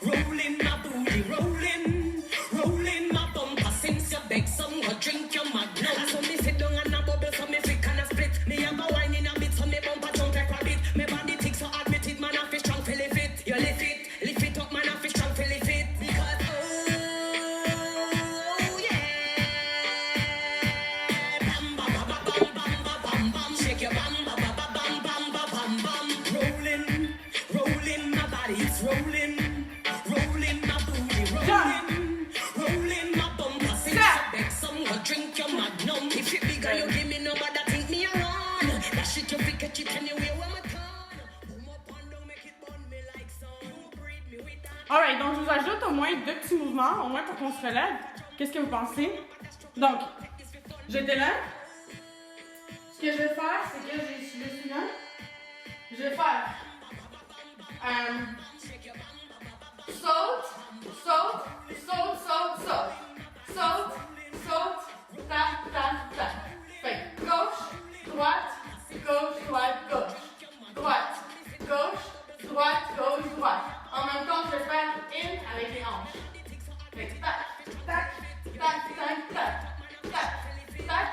rolling my booty, rolling, rolling my bumper. Since you beg some, go drink your Magnum. So me sit down and a bubble, so me flick and a split. Me have a wine in a bit, so me bumper jump like rabbit. Me body tick, so admit it, man, I feel strong, feel it. You lift it up, man, I feel strong, feel it. Because oh yeah, bam bam bam bam bam bam bam bam, shake your bam bam bam bam bam bam bam bam. Rolling, rolling my body, it's rolling, rolling my booty, rolling, rolling my bumper. Since you beg some, go drink your Magnum. If you big and you give me number, that think me around. That shit you fi catch it anyway when my turn. Boom up and down, make it burn me like sun. Breed me with that. Alright, donc je vous ajoute au moins 2 petits mouvements, au moins pour qu'on se relève. Qu'est-ce que vous pensez? Donc, j'étais là. Ce que je vais faire, c'est que je suis là. Je vais faire saute, saute, saute, saute, saute. Saute, saute, tac, tac, tac. Fait que gauche, droite, gauche, droite, gauche. Droite, gauche, droite, gauche, droite. En même temps, je vais faire in avec les hanches. Fait que tac, tac, tac, tac, tac. Tac, tac,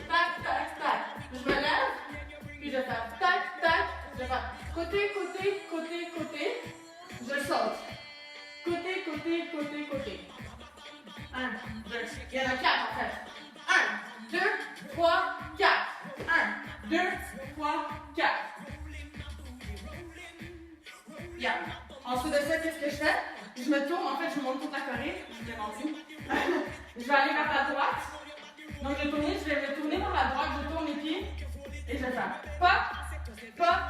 tac, tac, tac. Je me lève, puis je vais faire tac, tac. Je vais faire côté, côté, côté, côté. Je saute. Côté, côté, côté, côté. 1, 2, il y en a 4 en fait. 1, 2, 3, 4. 1, 2, 3, 4. Yeah. Ensuite de ça, qu'est-ce que je fais? Je me tourne, en fait, je monte toute la Corée. Je vous ai menti. Je vais aller vers la droite. Donc je vais me tourner vers la droite, je tourne les pieds. Et je vais faire pop, pop,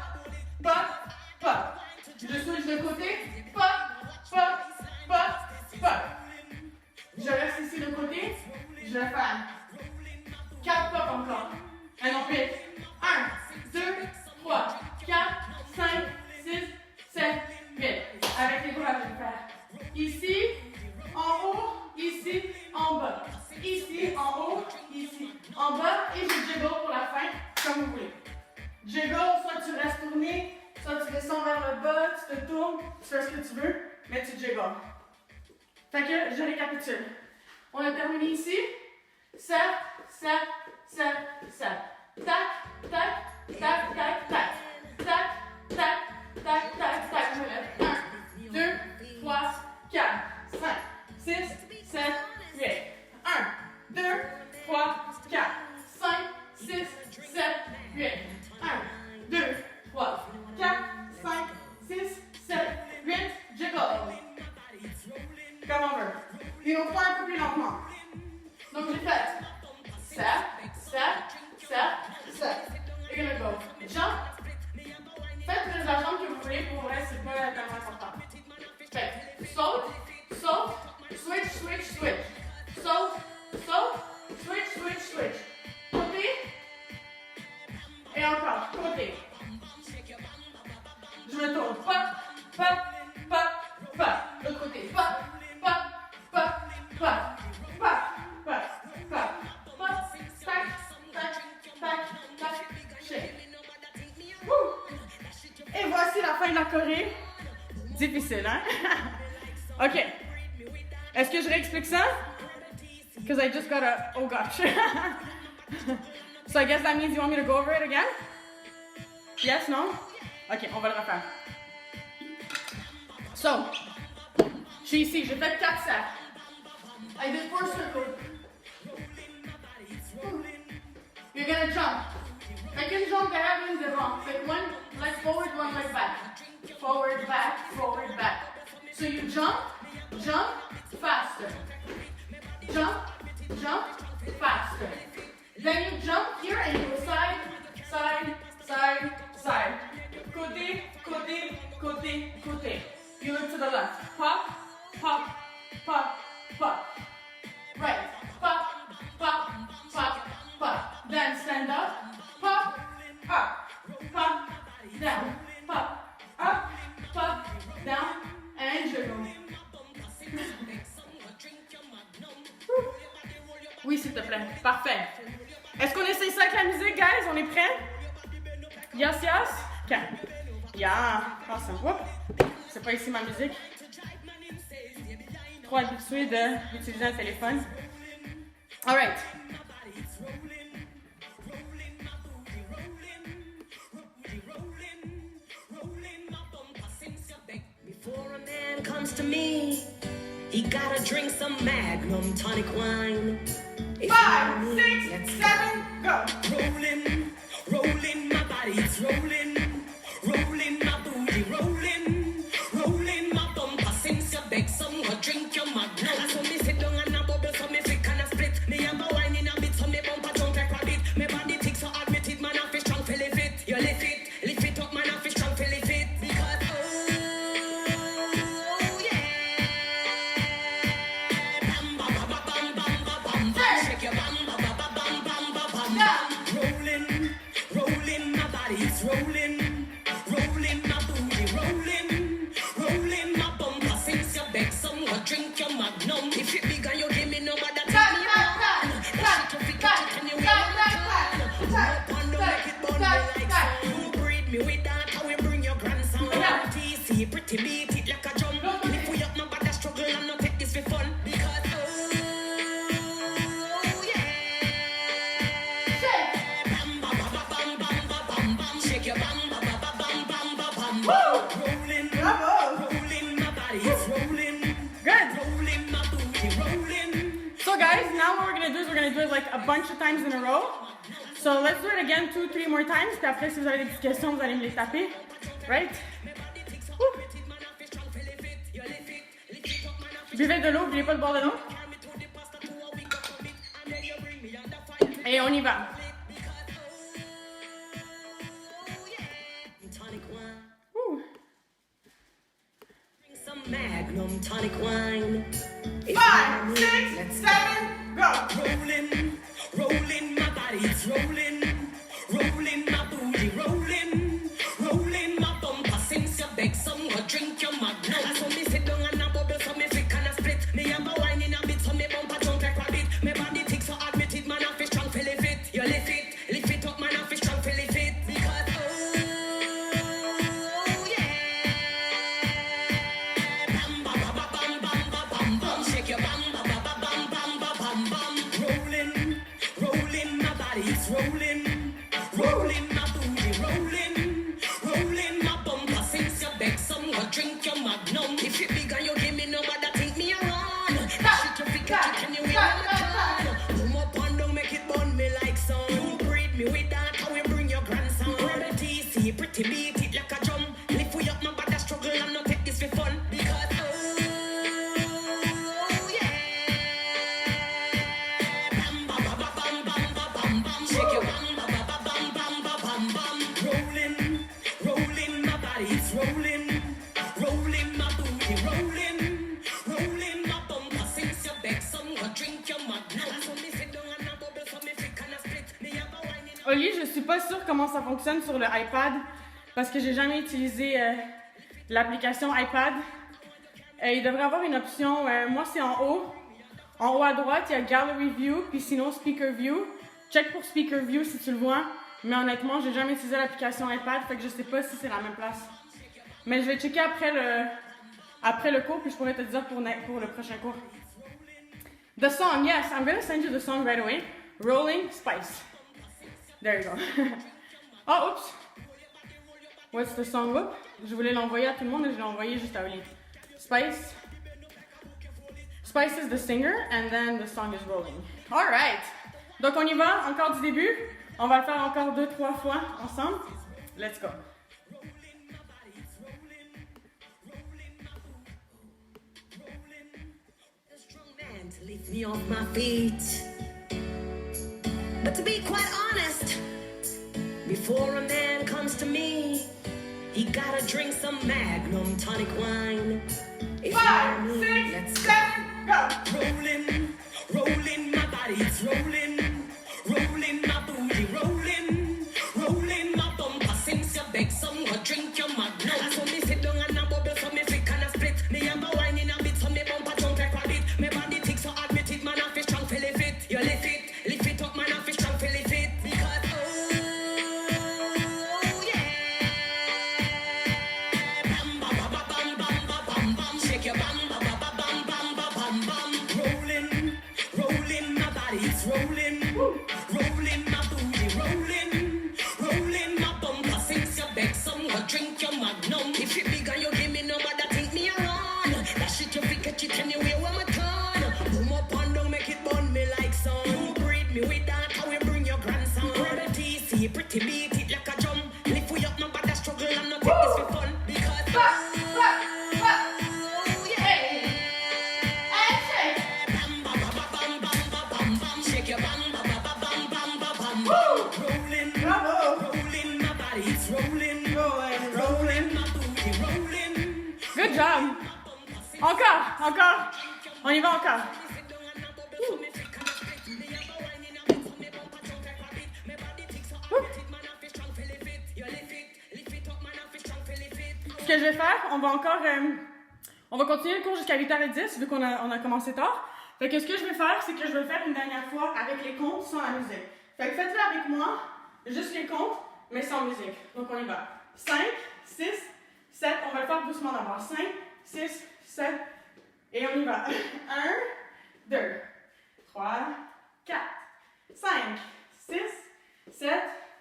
pop, pop. Je switch de côté, pop, pop, pop, pop. Je reste ici de côté, je vais faire 4 pop encore. Et non, vite. 1, 2, 3, 4, 5, 6, 7, 8. Avec les bras, je vais faire ici, en haut, ici, en bas. Ici, en haut, ici, en bas. Et je jiggle pour la fin, comme vous voulez. Jiggle, soit tu restes tourné, soit tu descends vers le bas, tu te tournes, tu fais ce que tu veux, mais tu jiggles. Fait que je récapitule. On a terminé ici. Tac, tac, tac, tac. Tac, tac, tac, tac, tac. Tac, tac, tac, tac, tac. Je me lève. 1, 2, 3, 4, 5, 6, comme on veut. Puis on fait un peu plus lentement. Donc j'ai fait step, step, step, step. You're gonna go jump. Faites la jambe que vous voulez, pour vrai, c'est pas tellement important. Fait saute, saute, switch, switch, switch. Saute, saute, switch, switch, switch. Côté. Et encore, côté. Je me tourne. Pop, pop, pop, pop. L'autre côté. Pop, pop, pop, pop. Pop, pop, pop. Pop, tac, tac, tac, tac, shake. Woo. Et voici la fin de la choré. Difficile, hein? OK. Est-ce que je réexplique ça? Because I just got a... Oh gosh. So I guess that means you want me to go over it again? Yes, no? OK, on va le refaire. So, je suis ici, j'ai fait 4 sets. I did 4 circles. You're gonna jump. Second jump, I have in the wrong. Like one leg forward, one leg back. Forward, back, forward, back. So you jump, jump, faster. Jump, jump, faster. Then you jump here and you go side, side, side, side. Côté, côté, côté, côté. You look to the left. Pop, pop, pop, pop. Right. Pop, pop, pop, pop. Then stand up. Pop, up, pop, down. Pop, up, pop, down. And jiggle. Oui, s'il te plaît. Parfait. Est-ce qu'on essaye ça avec la musique, guys? On est prêts? Yes, yes? OK. Yeah. Awesome. Whoop. C'est pas ici ma musique. Trop habitué d'utiliser un téléphone. All right. Before a man comes to me, he gotta drink some Magnum tonic wine. 5, 6, 7, go. Rolling, rolling, my body it's rolling, rolling my booty, rolling, rolling my bumper. Since you beg some, go drink your Magnum. So me sit down and a bubble, so me fit and a split. Me have a wine in a bit, so me bumper jump like rabbit. Me body tick so admitted, man I feel strong for lift it. You lift it up, man I feel strong for lift it. Because oh yeah, bam bam bam bam bam bam bam, shake your bam bam bam bam bam bam bam. Rolling, rolling my body, it's rolling, rolling my booty, rolling, rolling my bumper. Since you beg some, go drink your Magnum. If it big and you give me no bother, tell me man. Rush it to pick it and you will return. Up and don't make it burn me like sun. You breed me with that, how we bring your grandson. TC, pretty beat it like a drum. If we up my bother struggle, I'm not take this for fun. Because oh yeah. Bam bam bam bam bam bam bam bam. Shake your bam bam bam bam bam bam bam bam. Rolling, rolling my body, it's rolling, Good. rolling my booty, rolling. So guys, now what we're gonna do is we're gonna do it like a bunch of times in a row. So let's do it again 2-3 more times. Puis après, si vous avez des petites questions, vous allez me les taper. Right? Woo. Buvez de l'eau, n'oubliez pas de boire de l'eau. Et on y va. Tonic wine. Woo. Drink some Magnum tonic wine. If you 5, want 6, let's 7, go. Rolling, rolling my body, it's rolling, rolling my booty, rolling, rolling my bumper. Since you beg some, go drink your Magnum. So me sit down and a bubble, so me fit and a split. Me have a wine in a bit, so me bumper jump like rabbit. Me body tick so admitted, man I feel strong for lift it. You lift it up, man I feel strong for lift it. Because oh yeah, bam bam bam bam bam bam bam bam. Shake your bam bam bam bam bam bam bam bam. Rolling, rolling my body, it's rolling, rolling my booty, rolling, rolling my bumper. Since you beg some, go drink your Magnum. If it big and you give me no bother, take me around. Shit, you figure you can you will come up and don't make it burn me like sun. You breed me with that, how we bring your grandson. Rebel TC, pretty beat it like a drum. Lift we up my bother struggle and not take this for fun. Because oh Oli, je suis pas sûre comment ça fonctionne sur le iPad parce que j'ai jamais utilisé l'application iPad. Il devrait avoir une option, moi c'est en haut. En haut à droite, il y a Gallery View, puis sinon Speaker View. Check pour Speaker View si tu le vois. Mais honnêtement, j'ai jamais utilisé l'application iPad, fait que je sais pas si c'est la même place. Mais je vais checker après le cours, puis je pourrais te dire pour le prochain cours. The song, yes, I'm gonna send you the song right away. Rolling Spice. There you go. Oh, oops. What's the song? Whoop. Je voulais l'envoyer à tout le monde et je l'ai envoyé juste à Oli. Spice. Spice is the singer and then the song is rolling. Alright. Donc on y va, encore du début. On va le faire encore 2-3 fois ensemble. Let's go. To lift me off my feet. But to be quite honest, before a man comes to me, he gotta drink some Magnum tonic wine. If 5, you know me, 6, let's 7, go! Rolling, rolling, my body, it's rolling. Rolling, my booty, rolling. Rolling, my bumper, since you beg someone, drink your Magnum. So me sit down and a bubble, so me flick and a split. Me have a wine in a bit, so me bumper jump like a bit. Me body tick, so admit it, man, I feel strong, feel it. You lift it up, man, I feel strong, feel it. Because, oh, yeah. Bam, ba, ba, ba, bam, bam, ba, bam, bam. Shake your bam, ba, ba, ba, bam, bam, ba, bam, bam. Rolling, rolling, my body, it's rolling. Rolling, my booty, rolling. Rolling, my bumper, since you beg someone, drink your Magnum. If you big and you give me number, that take me around. That shit you pick catch it anyway when my turn. Boom up and down, make it burn me like sun. You breed me with that, how we bring your grandson. Brother TC, pretty beat it like a drum. Lift we up, nobody struggle, I'm not take this for fun. Because, oh, yeah. Bam, ba, ba, ba, bam, bam, ba, bam, bam. Shake your bam, ba, ba, ba, bam, bam, ba, bam, bam. Rolling, Bravo! rolling, my body, it's rolling. Rolling, Rolling, my booty, rolling. Good job! Encore! On y va encore! Ce que je vais faire, on va continuer le cours jusqu'à 8h10 vu qu'on a commencé tard. Fait que ce que je vais faire, c'est que je vais le faire une dernière fois avec les comptes sans la musique. Fait que faites-le avec moi, juste les comptes, mais sans musique. Donc on y va. 5, 6, 7, on va le faire doucement d'abord. 5, 6, 7, et on y va. 1, 2, 3, 4, 5, 6, 7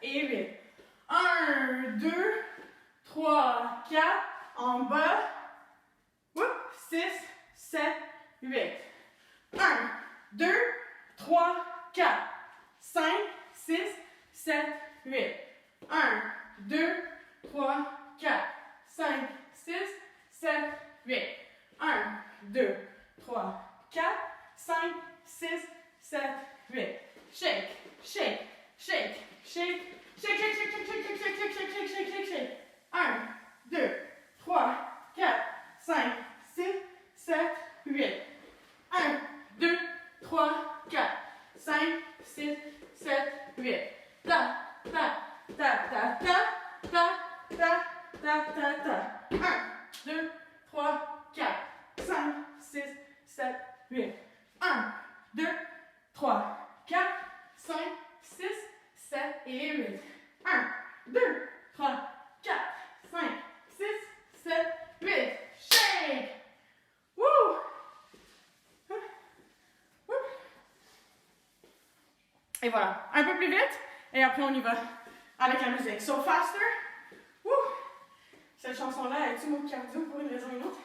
et 8. 1, 2, 3, 4, en bas. 6, 7, 8. 1, 2, 3, 4, 5, 6, 7, 8. 1, 2, 3, 4, 5, 6, 7, 8. 1, 2, 3, 4, 5, 6, 7, 8. Shake, shake, shake, shake, shake, shake, shake, shake, shake, shake, shake, shake, shake, shake, shake, shake. 1, 2, 3, 4, 5, 6, 7, 8. 1, 2, 3, 4, 5, 6, 7, 8. Ta, ta, ta, ta, ta, ta, ta, ta, ta, ta. 1, 2, 3, 4, 5, 6, 7, 8. 1, 2, 3, 4, 5, 6, 7 et 8. 1, 2, 3, 4, 5, 6, 7, 8. Shake! Woo! Et voilà, un peu plus vite, et après on y va avec la musique. So faster. Woo! Cette chanson-là est-tu mon cardio pour une raison ou une autre?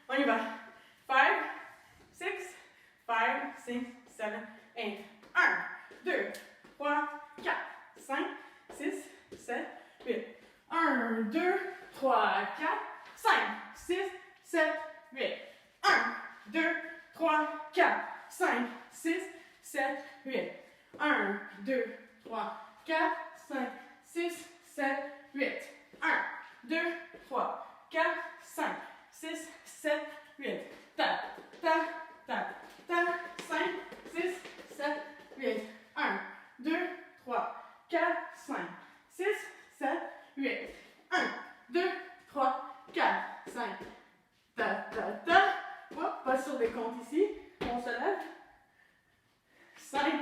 On y va. 5, 6, 5, 6, 7, 8. 1, 2, 3, 4, 5, 6, 7, 8. 1, 2, 3, 4, 5, 6, 7, 8. 1, 2, 3, 4, 5, 6, 7, 8. 1, 2, 3, 4, 5, 6, 7, 8. 1, 2, 3, 4, 5, 6, 7, 8. Ta, ta, ta, ta, 5, 6, 7, 8. 1, 2, 3, ici. On se lève. 5,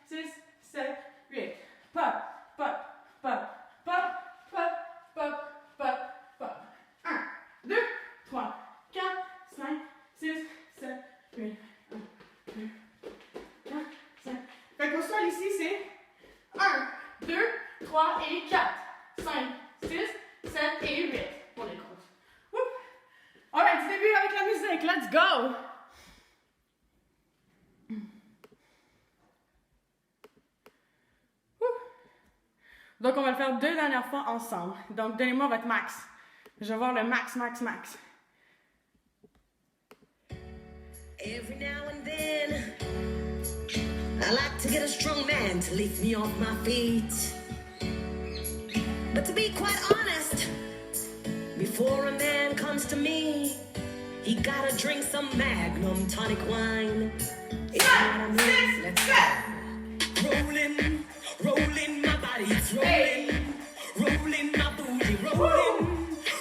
6, 7, 8. Pop, pop, pop, pop, pop, pop, pop, pop. 1, 2, 3, 4, 5, 6, 7, 8. 1, 2, 4, 5. Fait qu'au sol ici, c'est 1, 2, 3 et 4. 5, 6, 7 et 8 pour les grosses. Alright, du début avec la musique. Let's go! Donc, on va le faire 2 dernières fois ensemble. Donc, donnez-moi votre max. Je vais voir le max, max, max. Every now and then, I like to get a strong man to lift me off my feet. But to be quite honest, before a man comes to me, he gotta drink some Magnum tonic wine. If you know what I mean, let's go. Rolling, rolling, my body it's rolling. Rolling my booty, rolling.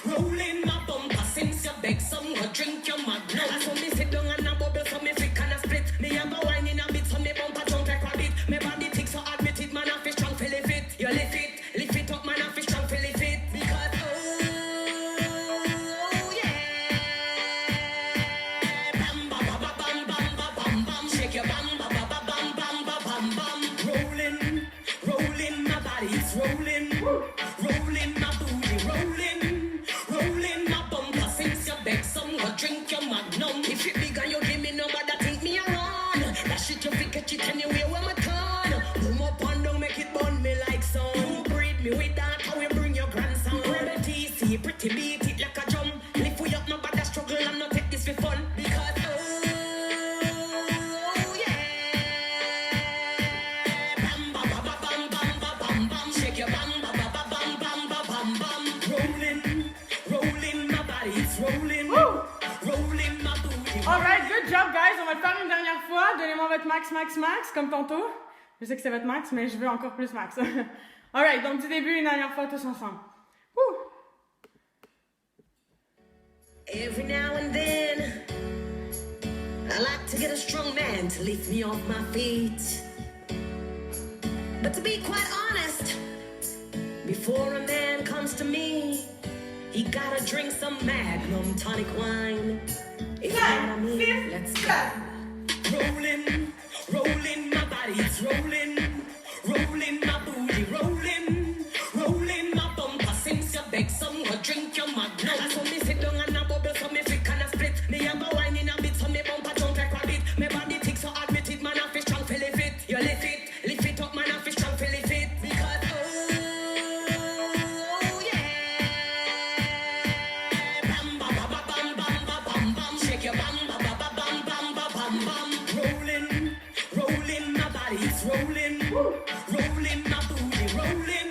Rolling my bumper since you beg someone drink your Magnum. So me sit down and a bubble so me freak and a split. Me have a wine in a bit so me bumper jump like a bit. Me body tick so admit it, man I feel strong for lift it. You lift it up, man I feel strong for lift it. Because oh yeah, bam ba ba ba bam bam ba bam bam, shake your bam ba ba ba bam bam ba bam bam. Rolling, rolling my body it's rolling. Rolling my booty, rolling. Rolling my bumper since you beg someone drink your Magnum. If it big and you give me number that think me around. That shit you fit catch it anyway when my turn. Boom up and down, make it burn me like sun. You breed me with that, how we bring your grandson. Remedy, see pretty beat it like a drum. Lift we up my bad struggle and not take this for fun. Because oh yeah, bam ba ba ba bam bam ba bam bam, shake your bam ba ba ba bam bam ba bam bam. Rolling, rolling my body it's rolling. Rolling my booty. Alright, good job, guys. On va le faire une dernière fois. Donnez-moi votre max, max, max, comme tantôt. Je sais que c'est votre max, mais je veux encore plus max. Alright, donc du début, une dernière fois, tous ensemble. Woo! Every now and then, I like to get a strong man to lift me off my feet. But to be quite honest, before a man comes to me, he gotta drink some Magnum tonic wine. If you know what I mean, let's go. Rolling, rolling my body it's rolling. Rolling my booty, rolling. Rolling my bumper since you beg someone drink your Magnum. So me sit down and a bubble so me freak and a split. Me have a wine in a bit so me bumper jump like a bit. Me body tick so admit it, man I feel strong for lift it. You lift it up, man I feel strong for lift it. Because oh yeah, bam ba ba ba bam bam ba bam bam, shake your bam ba ba ba bam bam ba bam bam. Rolling, rolling my body it's rolling. Rolling my booty, rolling.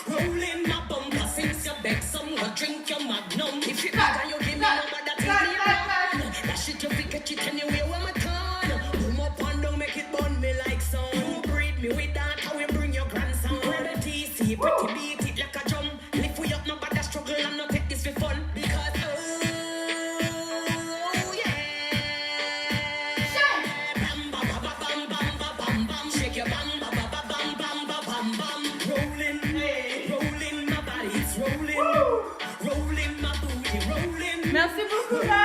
Rolling my bumper since you beg someone drink your Magnum. If you beg and you give me number that take me around. That shit you fit catch it anyway when my turn. Boom up and down, make it burn me like sun. You breed me with that, how we bring your grandson. Remedy, see pretty beat it like a drum. Lift we up, no bad struggle and not take this for fun. Because oh yeah, bam ba ba ba bam bam ba bam bam, shake your bam ba ba ba bam bam ba bam bam. Rolling, rolling my body it's rolling. Rolling my booty, rolling. Merci beaucoup, guys.